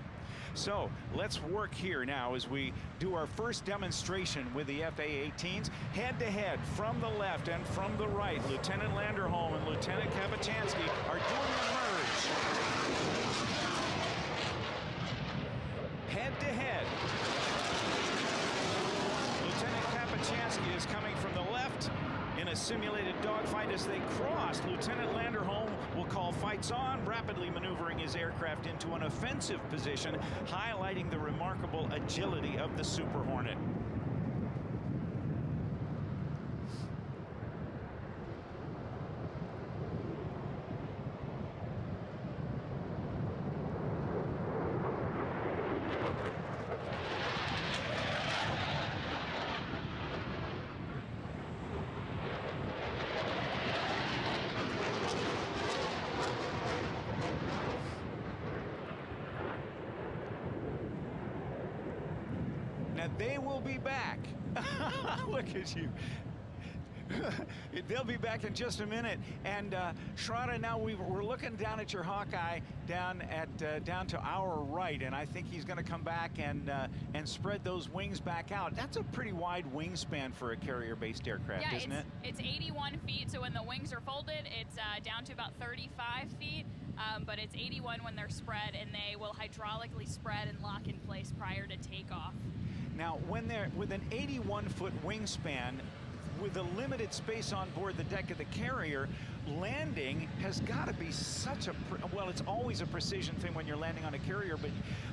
So let's work here now as we do our first demonstration with the F-18s. Head-to-head from the left and from the right, Lieutenant Landerholm and Lieutenant Kapachansky are doing the merge. Head-to-head. Kapachansky is coming from the left in a simulated dogfight. As they cross, Lieutenant Landerholm will call fights on, rapidly maneuvering his aircraft into an offensive position, highlighting the remarkable agility of the Super Hornet. Now they will be back. Look at you. They'll be back in just a minute. And Shraddha, now we're looking down at your Hawkeye down to our right, and I think he's going to come back and spread those wings back out. That's a pretty wide wingspan for a carrier-based aircraft, isn't it? It's 81 feet, so when the wings are folded, it's down to about 35 feet. But it's 81 when they're spread, and they will hydraulically spread and lock in place prior to takeoff. Now, when they're with an 81-foot wingspan, with a limited space on board the deck of the carrier, landing has got to be such a, well, it's always a precision thing when you're landing on a carrier,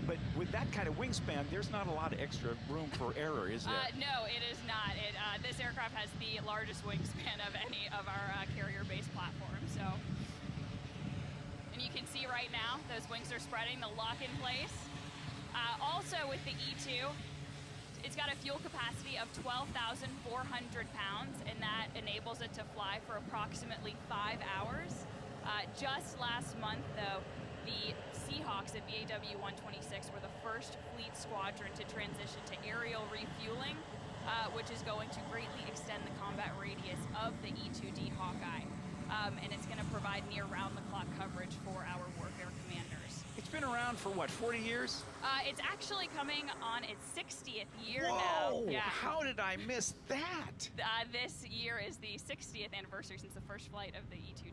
but with that kind of wingspan, there's not a lot of extra room for error, is there? No, it is not. This aircraft has the largest wingspan of any of our carrier-based platforms, so. And you can see right now, those wings are spreading, the lock in place. Also with the E2, it's got a fuel capacity of 12,400 pounds, and that enables it to fly for approximately 5 hours. Just last month, though, the Seahawks at VAW-126 were the first fleet squadron to transition to aerial refueling, which is going to greatly extend the combat radius of the E-2D Hawkeye. And it's going to provide near round-the-clock coverage for our warfare commanders. It's been around for, what, 40 years? It's actually coming on its 60th year Whoa, now. Yeah. How did I miss that? This year is the 60th anniversary since the first flight of the E-2.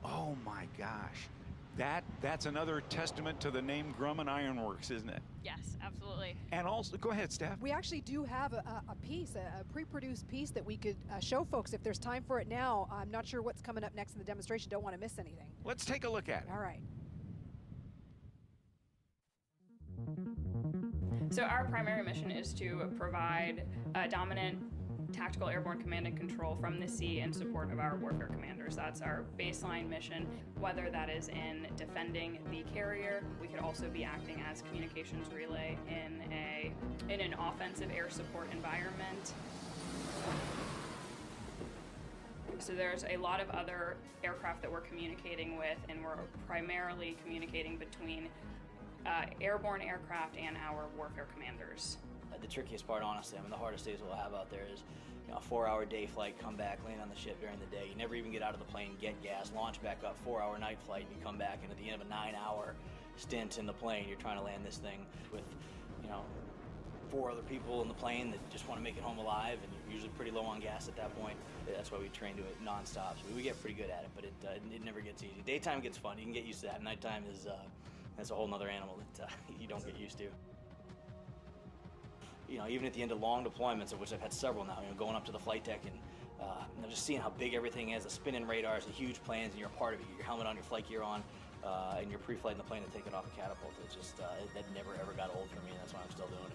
Oh, my gosh. That's another testament to the name Grumman Ironworks, isn't it? Yes, absolutely. And also, go ahead, Steph. We actually do have a piece, a pre-produced piece that we could show folks if there's time for it now. I'm not sure what's coming up next in the demonstration. Don't want to miss anything. Let's take a look at it. All right. So our primary mission is to provide dominant tactical airborne command and control from the sea in support of our warfare commanders. That's our baseline mission, whether that is in defending the carrier. We could also be acting as communications relay in an offensive air support environment. So there's a lot of other aircraft that we're communicating with, and we're primarily communicating between airborne aircraft and our warfare commanders. The trickiest part, honestly, the hardest days we'll have out there is a 4-hour day flight, come back, land on the ship during the day. You never even get out of the plane, get gas, launch back up, 4-hour night flight, and you come back, and at the end of a 9-hour stint in the plane, you're trying to land this thing with, 4 other people in the plane that just want to make it home alive, and you're usually pretty low on gas at that point. That's why we train to it nonstop. So we get pretty good at it, but it never gets easy. Daytime gets fun. You can get used to that. Nighttime is that's a whole nother animal that you don't get used to. Even at the end of long deployments, of which I've had several now, going up to the flight deck and just seeing how big everything is, the spinning radars, the huge planes, and you're a part of it. Your helmet on, your flight gear on, and you're pre-flighting the plane to take it off a catapult. It's just, that never ever got old for me, and that's why I'm still doing it.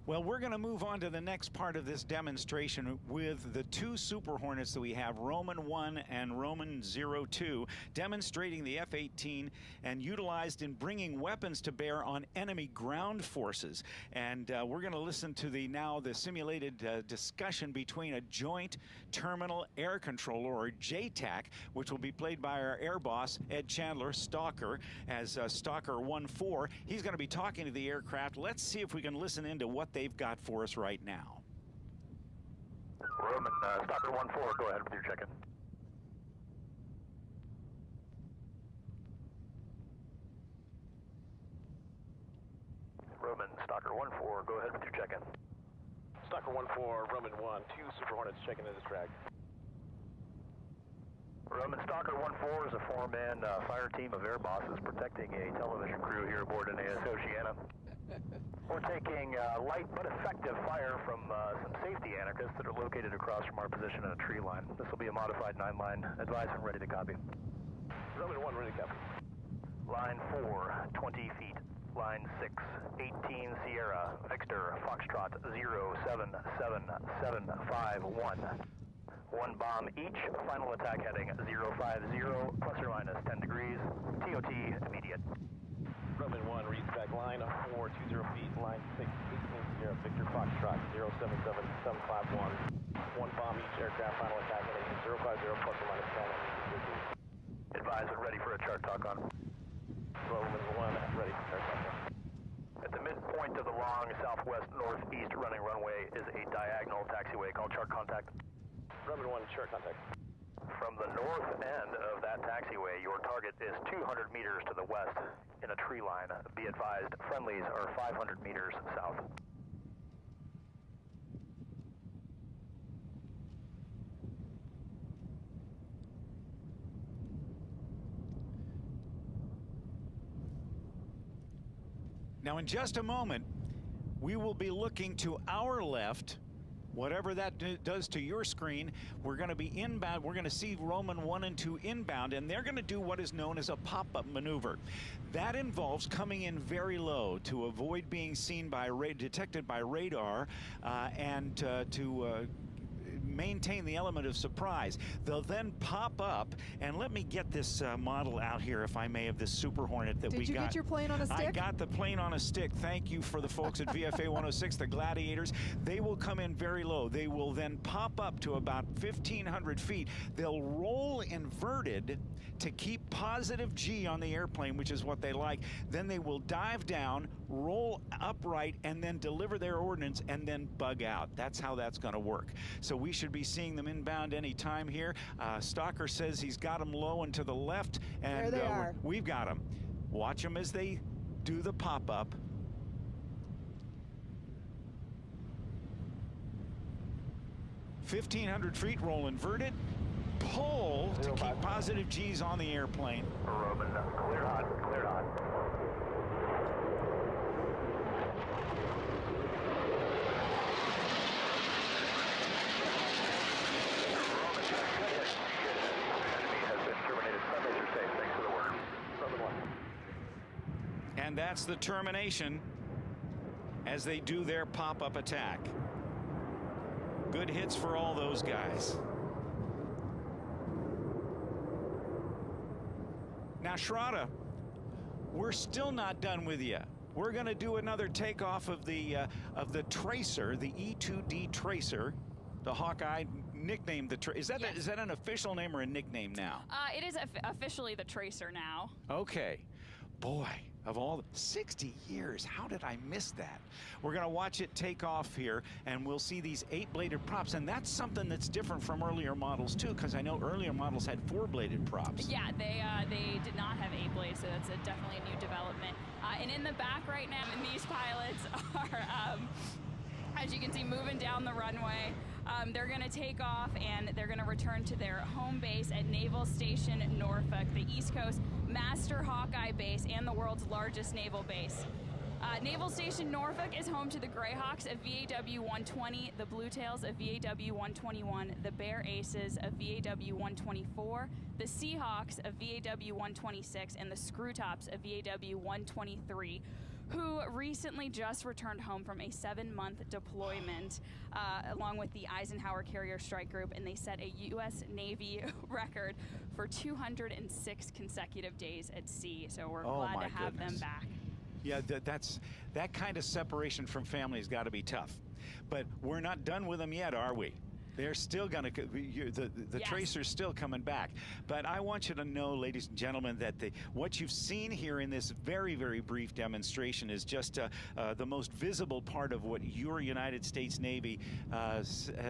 Well, we're going to move on to the next part of this demonstration with the two Super Hornets that we have, Roman 1 and Roman 02, demonstrating the F-18 and utilized in bringing weapons to bear on enemy ground forces. And we're going to listen to the simulated discussion between a Joint Terminal Air Controller, or JTAC, which will be played by our air boss, Ed Chandler, Stalker, as Stalker 1-4. He's going to be talking to the aircraft. Let's see if we can listen into what they've got for us right now. Roman, Stalker 1-4, go ahead with your check-in. Roman, Stalker 1-4, go ahead with your check-in. Stalker 1-4, Roman 1, 2 Super Hornets checking into the track. Roman, Stalker 1-4 is a 4-man fire team of air bosses protecting a television crew here aboard an AS Oceana. We're taking light but effective fire from some safety anarchists that are located across from our position in a tree line. This will be a modified 9-line. Advise when ready to copy. Roman 1, ready to copy. Line 4, 20 feet. Line 6, 18 Sierra, Victor, Foxtrot 077751. 1 bomb each. Final attack heading 050, plus or minus 10 degrees. TOT immediate. Roman 1, reads back line 420 feet, line 6, 18 Sierra, Victor, Foxtrot 077751. 1 bomb each aircraft. Final attack heading 050, plus or minus 10 degrees. Advise when ready for a chart talk on. Roman 1, ready for chart talk on. At the midpoint of the long southwest-northeast running runway is a diagonal taxiway called chart contact. Roman 1, chart contact. From the north end of that taxiway, your target is 200 meters to the west in a tree line. Be advised, friendlies are 500 meters south. Now, in just a moment, we will be looking to our left. Whatever that does to your screen, we're going to be inbound. We're going to see Roman 1 and 2 inbound, and they're going to do what is known as a pop-up maneuver. That involves coming in very low to avoid being seen by detected by radar, and to maintain the element of surprise. They'll then pop up, and let me get this model out here, if I may, of this Super Hornet that we got. Did you get your plane on a stick? I got the plane on a stick. Thank you for the folks at VFA 106, the Gladiators. They will come in very low. They will then pop up to about 1,500 feet. They'll roll inverted to keep positive G on the airplane, which is what they like. Then they will dive down, roll upright, and then deliver their ordnance and then bug out. That's how that's going to work. So we should be seeing them inbound any time here. Stalker says he's got them low and to the left, and there they are. We've got them. Watch them as they do the pop-up. (1,500 feet, roll inverted, pull to keep positive G's on the airplane. Roman, clear hot, clear hot. And that's the termination as they do their pop-up attack. Good hits for all those guys. Now, Shraddha, we're still not done with you. We're going to do another takeoff of the Tracer, the E2D Tracer, the Hawkeye, nicknamed the is that an official name or a nickname now? It is officially the Tracer now. Okay. Boy, of all 60 years, how did I miss that? We're going to watch it take off here, and we'll see these 8-bladed props, and that's something that's different from earlier models too, because I know earlier models had 4-bladed props. Yeah, they did not have 8 blades, so that's definitely a new development. And in the back right now, these pilots are, as you can see, moving down the runway. They're going to take off, and they're going to return to their home base at Naval Station Norfolk, the East Coast Master Hawkeye base and the world's largest naval base. Naval Station Norfolk is home to the Greyhawks of VAW-120, the Bluetails of VAW-121, the Bear Aces of VAW-124, the Seahawks of VAW-126, and the Screwtops of VAW-123. who recently just returned home from a 7-month deployment along with the Eisenhower Carrier Strike Group, and they set a U.S. Navy record for 206 consecutive days at sea. So we're glad to have them back. Yeah, that kind of separation from family has got to be tough. But we're not done with them yet, are we? They're still going to, the Tracer's still coming back. But I want you to know, ladies and gentlemen, that what you've seen here in this very, very brief demonstration is just the most visible part of what your United States Navy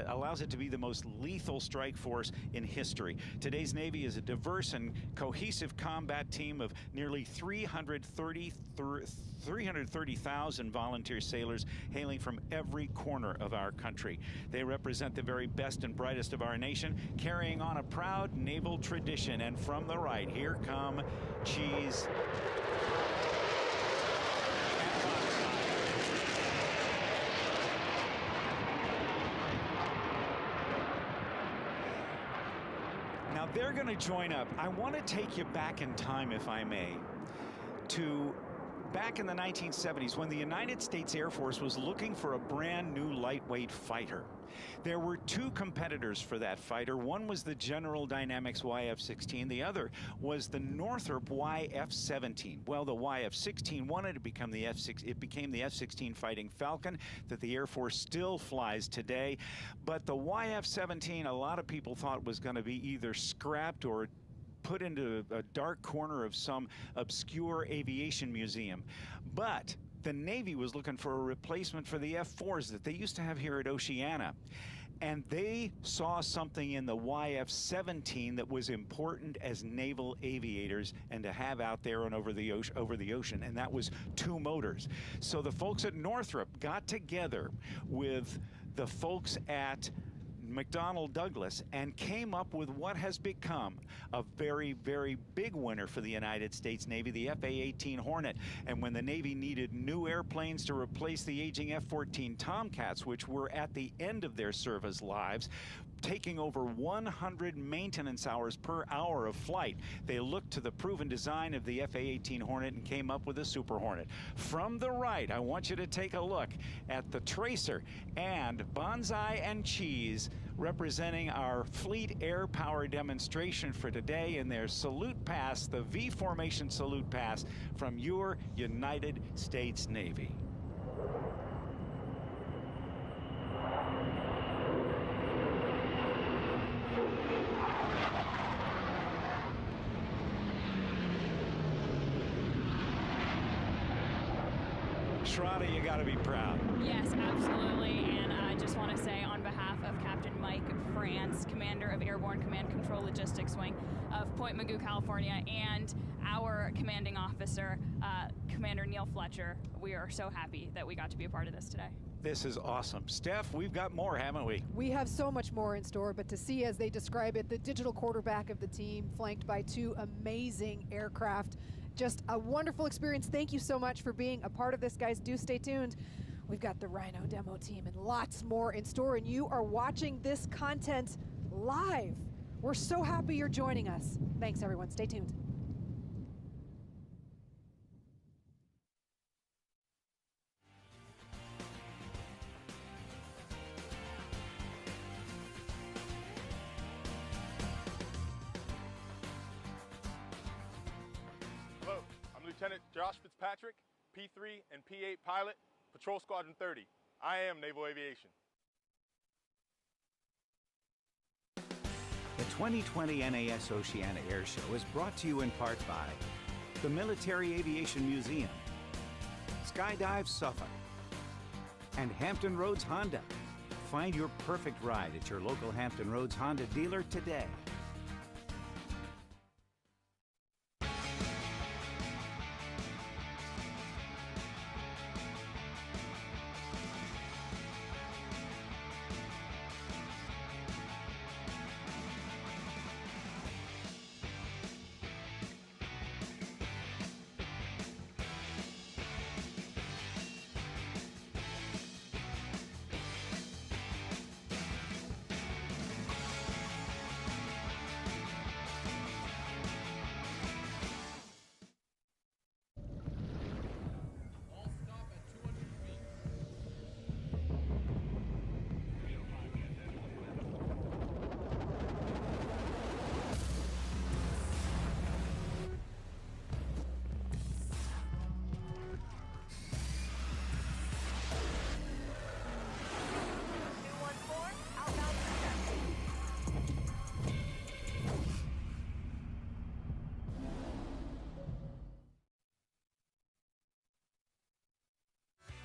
allows it to be the most lethal strike force in history. Today's Navy is a diverse and cohesive combat team of nearly 330,000 volunteer sailors hailing from every corner of our country. They represent the very best and brightest of our nation, carrying on a proud naval tradition. And from the right, here come Cheese and Bonsai. Now they're going to join up. I want to take you back in time, if I may, to back in the 1970s when the United States Air Force was looking for a brand new lightweight fighter. There were two competitors for that fighter. One was the General Dynamics YF-16. The other was the Northrop YF-17. Well, the YF-16 wanted to become the F-6. It became the F-16 Fighting Falcon that the Air Force still flies today. But the YF-17, a lot of people thought was going to be either scrapped or put into a dark corner of some obscure aviation museum. But the Navy was looking for a replacement for the F-4s that they used to have here at Oceana. And they saw something in the YF-17 that was important as naval aviators and to have out there and over the ocean, and that was two motors. So the folks at Northrop got together with the folks at McDonnell Douglas and came up with what has become a very, very big winner for the United States Navy, the F/A-18 Hornet. And when the Navy needed new airplanes to replace the aging F-14 Tomcats, which were at the end of their service lives, taking over 100 maintenance hours per hour of flight, they looked to the proven design of the F/A-18 Hornet and came up with the Super Hornet. From the right, I want you to take a look at the Tracer and Bonsai and Cheese representing our Fleet Air Power demonstration for today in their salute pass, the V formation salute pass from your United States Navy. Shroda, you got to be proud. Yes, absolutely. And I just want to say on behalf of Captain Mike France, Commander of Airborne Command Control Logistics Wing of Point Mugu, California, and our commanding officer, Commander Neil Fletcher, we are so happy that we got to be a part of this today. This is awesome. Steph, we've got more, haven't we? We have so much more in store, but to see, as they describe it, the digital quarterback of the team flanked by two amazing aircraft. Just a wonderful experience. Thank you so much for being a part of this, guys. Do stay tuned. We've got the Rhino demo team and lots more in store, and you are watching this content live. We're so happy you're joining us. Thanks, everyone. Stay tuned. Lieutenant Josh Fitzpatrick, P3 and P8 pilot, Patrol Squadron 30. I am Naval Aviation. The 2020 NAS Oceana Air Show is brought to you in part by the Military Aviation Museum, Skydive Suffolk, and Hampton Roads Honda. Find your perfect ride at your local Hampton Roads Honda dealer today.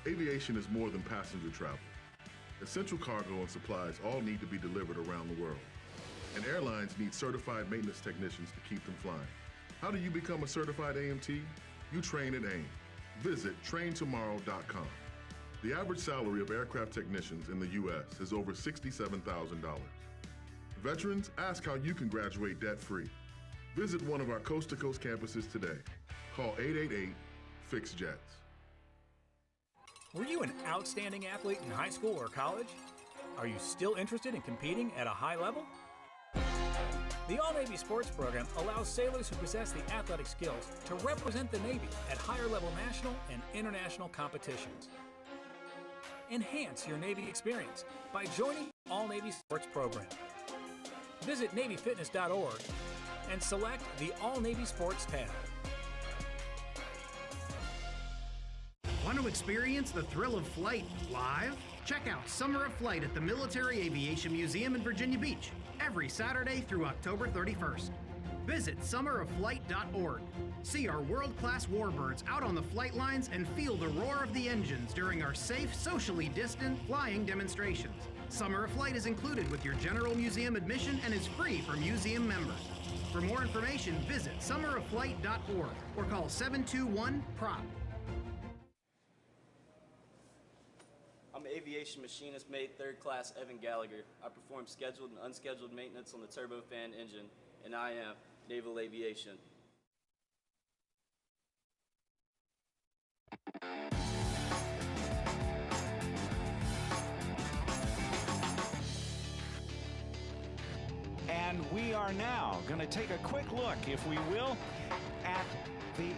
Aviation is more than passenger travel. Essential cargo and supplies all need to be delivered around the world. And airlines need certified maintenance technicians to keep them flying. How do you become a certified AMT? You train at AIM. Visit traintomorrow.com. The average salary of aircraft technicians in the U.S. is over $67,000. Veterans, ask how you can graduate debt-free. Visit one of our coast-to-coast campuses today. Call 888-FIX-JETS. Were you an outstanding athlete in high school or college? Are you still interested in competing at a high level? The All-Navy Sports Program allows sailors who possess the athletic skills to represent the Navy at higher level national and international competitions. Enhance your Navy experience by joining the All-Navy Sports Program. Visit NavyFitness.org and select the All-Navy Sports tab. Want to experience the thrill of flight live? Check out Summer of Flight at the Military Aviation Museum in Virginia Beach every Saturday through October 31st. Visit summerofflight.org. See our world-class warbirds out on the flight lines and feel the roar of the engines during our safe, socially distant flying demonstrations. Summer of Flight is included with your general museum admission and is free for museum members. For more information, visit summerofflight.org or call 721-PROP. I'm aviation machinist mate third class Evan Gallagher. I perform scheduled and unscheduled maintenance on the turbofan engine, and I am Naval Aviation. And we are now going to take a quick look, if we will, at the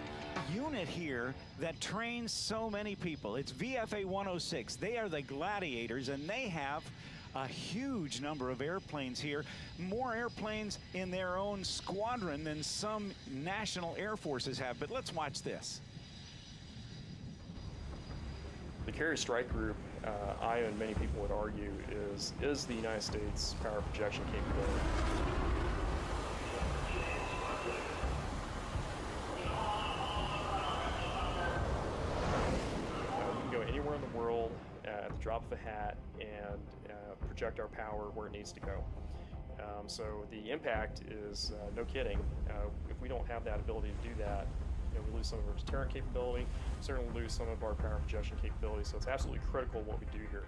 unit here that trains so many people. It's VFA 106. They are the Gladiators, and they have a huge number of airplanes here, more airplanes in their own squadron than some national air forces have. But let's watch this. The Carrier Strike Group, I and many people would argue, is the United States power projection capability. We can go anywhere in the world at the drop of a hat and project our power where it needs to go. So the impact is no kidding. If we don't have that ability to do that, we lose some of our deterrent capability, certainly lose some of our power projection capability, so it's absolutely critical what we do here.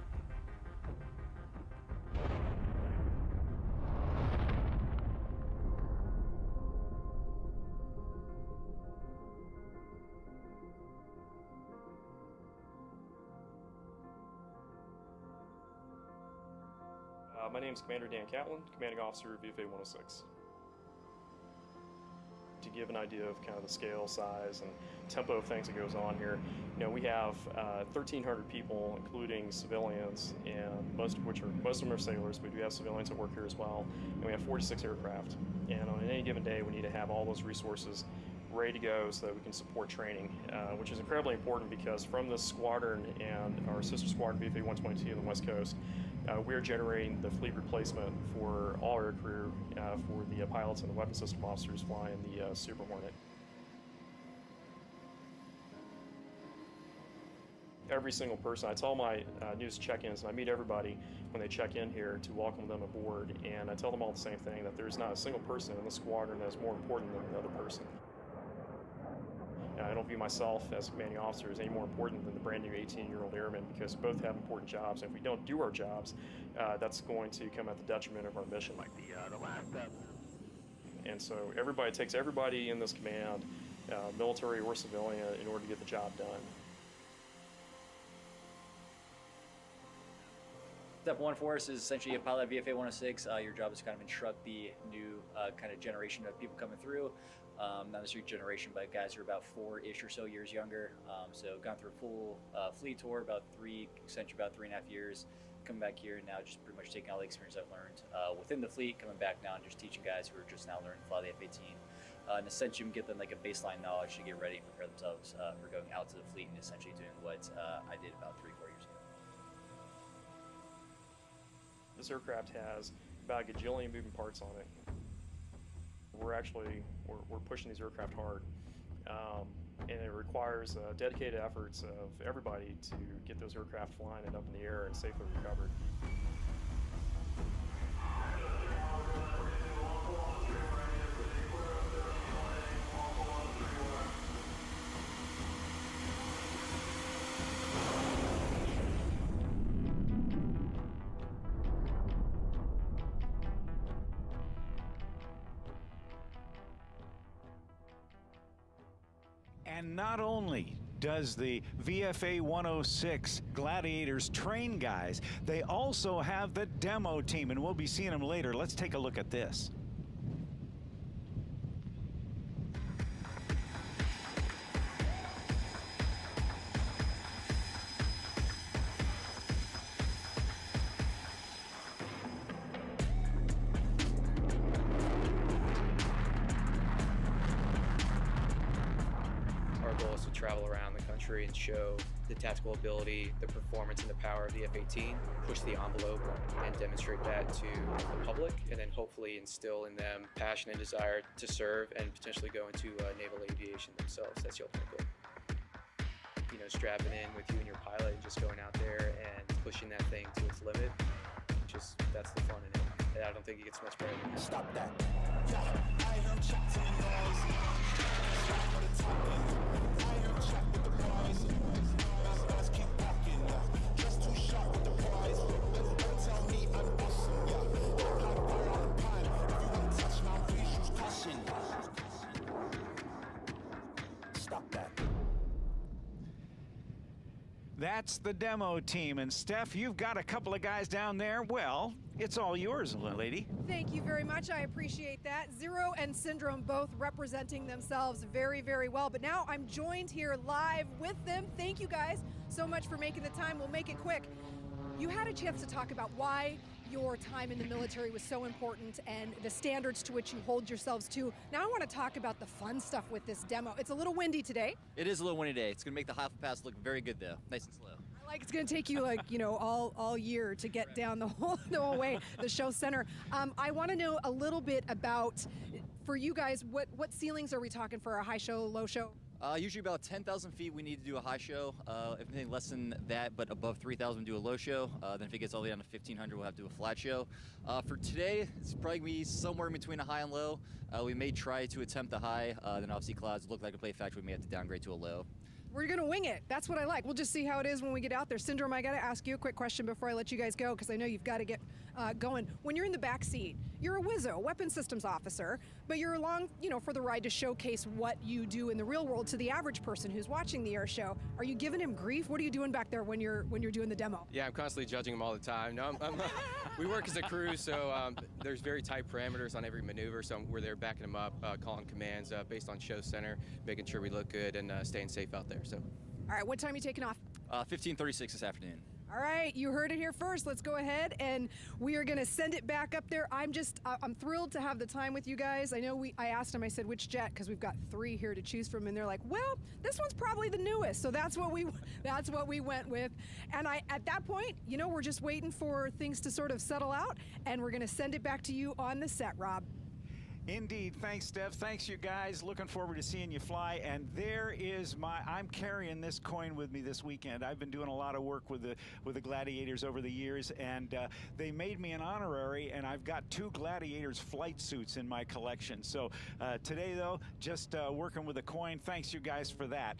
My name is Commander Dan Catlin, Commanding Officer of VFA 106. To give an idea of kind of the scale, size, and tempo of things that goes on here, we have 1,300 people, including civilians, and most of them are sailors. We do have civilians that work here as well, and we have 46 aircraft. And on any given day, we need to have all those resources ready to go so that we can support training, which is incredibly important because from this squadron and our sister squadron, VFA 122 on the West Coast, we are generating the fleet replacement for all our crew, for the pilots and the weapon system officers flying the Super Hornet. Every single person, I tell my newest check-ins, and I meet everybody when they check in here to welcome them aboard, and I tell them all the same thing, that there's not a single person in the squadron that is more important than another person. I don't view myself as a commanding officer as any more important than the brand new 18-year-old airman, because both have important jobs, and if we don't do our jobs, that's going to come at the detriment of our mission. Like the last step. And so everybody takes everybody in this command, military or civilian, in order to get the job done. Step one for us is essentially a pilot at VFA 106. Your job is to kind of instruct the new kind of generation of people coming through. Not necessarily generation, but guys who are about 4-ish or so years younger. So gone through a full fleet tour, essentially about 3.5 years. Coming back here and now just pretty much taking all the experience I've learned within the fleet, coming back now and just teaching guys who are just now learning to fly the F-18. And essentially get them like a baseline knowledge to get ready and prepare themselves for going out to the fleet and essentially doing what I did about 3-4 years ago. This aircraft has about a gajillion moving parts on it. We're pushing these aircraft hard. and it requires dedicated efforts of everybody to get those aircraft flying and up in the air and safely recovered. And not only does the VFA 106 Gladiators train guys, they also have the demo team, and we'll be seeing them later. Let's take a look at this. Our goal is to travel around the country and show the tactical ability, the performance, and the power of the F-18, push the envelope and demonstrate that to the public, and then hopefully instill in them passion and desire to serve and potentially go into naval aviation themselves. That's the ultimate goal. You know, strapping in with you and your pilot and just going out there and pushing that thing to its limit, that's the fun in it. And I don't think it gets much better than that. Stop that. Yeah, I hear him check to the noise. Strap for the top end. I hear him check with the prize. Let's keep walking, yeah. Just too sharp with the prize. Don't tell me I'm awesome, yeah. How to burn on the pine. If you want to touch me, please use caution. Stop that. That's the demo team. And Steph, you've got a couple of guys down there. Well, it's all yours, lady. Thank you very much. I appreciate that. Zero and Syndrome both representing themselves very, very well. But now I'm joined here live with them. Thank you guys so much for making the time. We'll make it quick. You had a chance to talk about why your time in the military was so important and the standards to which you hold yourselves to. Now I want to talk about the fun stuff with this demo. It's a little windy today. It is a little windy today. It's going to make the half pass look very good though, nice and slow. I like it's going to take you like, you know, all year to get down the whole way, the show center. I want to know a little bit about, for you guys, what ceilings are we talking for a high show, low show? Usually about 10,000 feet we need to do a high show. If anything less than that, but above 3,000 do a low show. Then if it gets all the way down to 1,500, we'll have to do a flat show. For today, it's probably going to be somewhere in between a high and low. We may try to attempt the high, then obviously clouds look like a play factor. We may have to downgrade to a low. We're going to wing it. That's what I like. We'll just see how it is when we get out there. Syndrome, I got to ask you a quick question before I let you guys go, because I know you've got to get going. When you're in the back seat, you're a WISO, weapons systems officer, but you're along, you know, for the ride to showcase what you do in the real world to the average person who's watching the air show. Are you giving him grief? What are you doing back there when you're doing the demo? Yeah, I'm constantly judging him all the time. No, we work as a crew, so there's very tight parameters on every maneuver, so we're there backing him up, calling commands based on show center, making sure we look good and staying safe out there. So. All right, what time are you taking off? 15:36 this afternoon. All right, you heard it here first. Let's go ahead and we are going to send it back up there. I'm thrilled to have the time with you guys. I know I asked them, I said, which jet? Because we've got 3 here to choose from, and they're like, well, this one's probably the newest. So that's what we went with. And at that point, you know, we're just waiting for things to sort of settle out, and we're going to send it back to you on the set, Rob. Indeed. Thanks, Steph. Thanks, you guys. Looking forward to seeing you fly. And there is I'm carrying this coin with me this weekend. I've been doing a lot of work with the Gladiators over the years, and they made me an honorary, and I've got 2 Gladiators flight suits in my collection. So today, though, just working with a coin. Thanks, you guys, for that.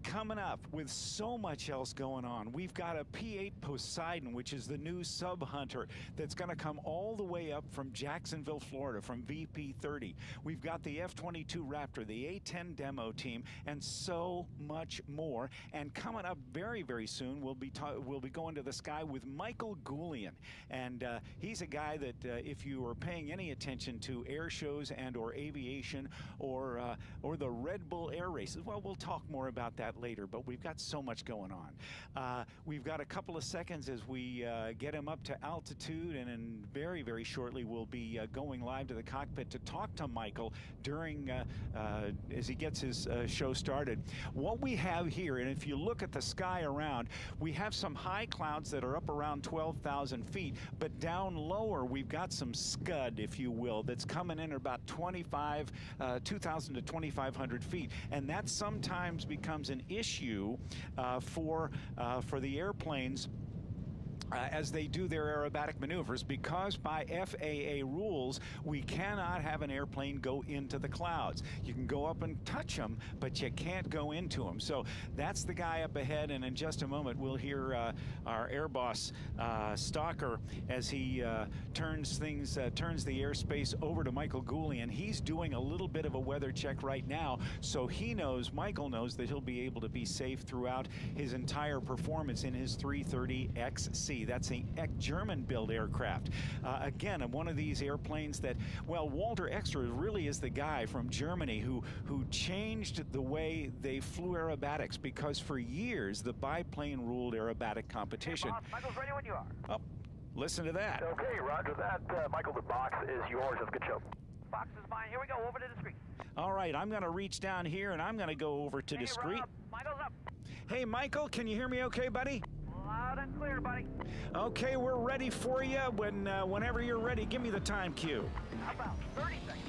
Coming up with so much else going on, we've got a P-8 Poseidon, which is the new sub-hunter that's going to come all the way up from Jacksonville, Florida, from VP-30. We've got the F-22 Raptor, the A-10 demo team, and so much more. And coming up very, very soon, we'll be going to the sky with Michael Goulian. And he's a guy that if you are paying any attention to air shows and or aviation or the Red Bull air races, well, we'll talk more about that that later, but we've got so much going on. We've got a couple of seconds as we get him up to altitude, and then very, very shortly we'll be going live to the cockpit to talk to Michael during as he gets his show started. What we have here, and if you look at the sky around, we have some high clouds that are up around 12,000 feet, but down lower we've got some scud, if you will, that's coming in at about 2,000 to 2,500 feet, and that sometimes becomes an issue for the airplanes as they do their aerobatic maneuvers, because by FAA rules, we cannot have an airplane go into the clouds. You can go up and touch them, but you can't go into them. So that's the guy up ahead, and in just a moment, we'll hear our air boss, Stalker, as he turns the airspace over to Michael Gooley, and he's doing a little bit of a weather check right now, so Michael knows that he'll be able to be safe throughout his entire performance in his 330XC. That's a German-built aircraft. Again, one of these airplanes that, well, Walter Extra really is the guy from Germany who changed the way they flew aerobatics, because for years the biplane ruled aerobatic competition. Hey, boss, Michael's ready when you are. Oh, listen to that. Okay, roger that. Michael, the box is yours. Have a good show. Box is mine. Here we go. Over to discreet. All right, I'm going to reach down here, and I'm going to go over to discreet. Rob, Michael's up. Hey, Michael, can you hear me okay, buddy? Loud and clear, buddy. Okay, we're ready for you. Whenever you're ready, give me the time cue. How about 30 seconds?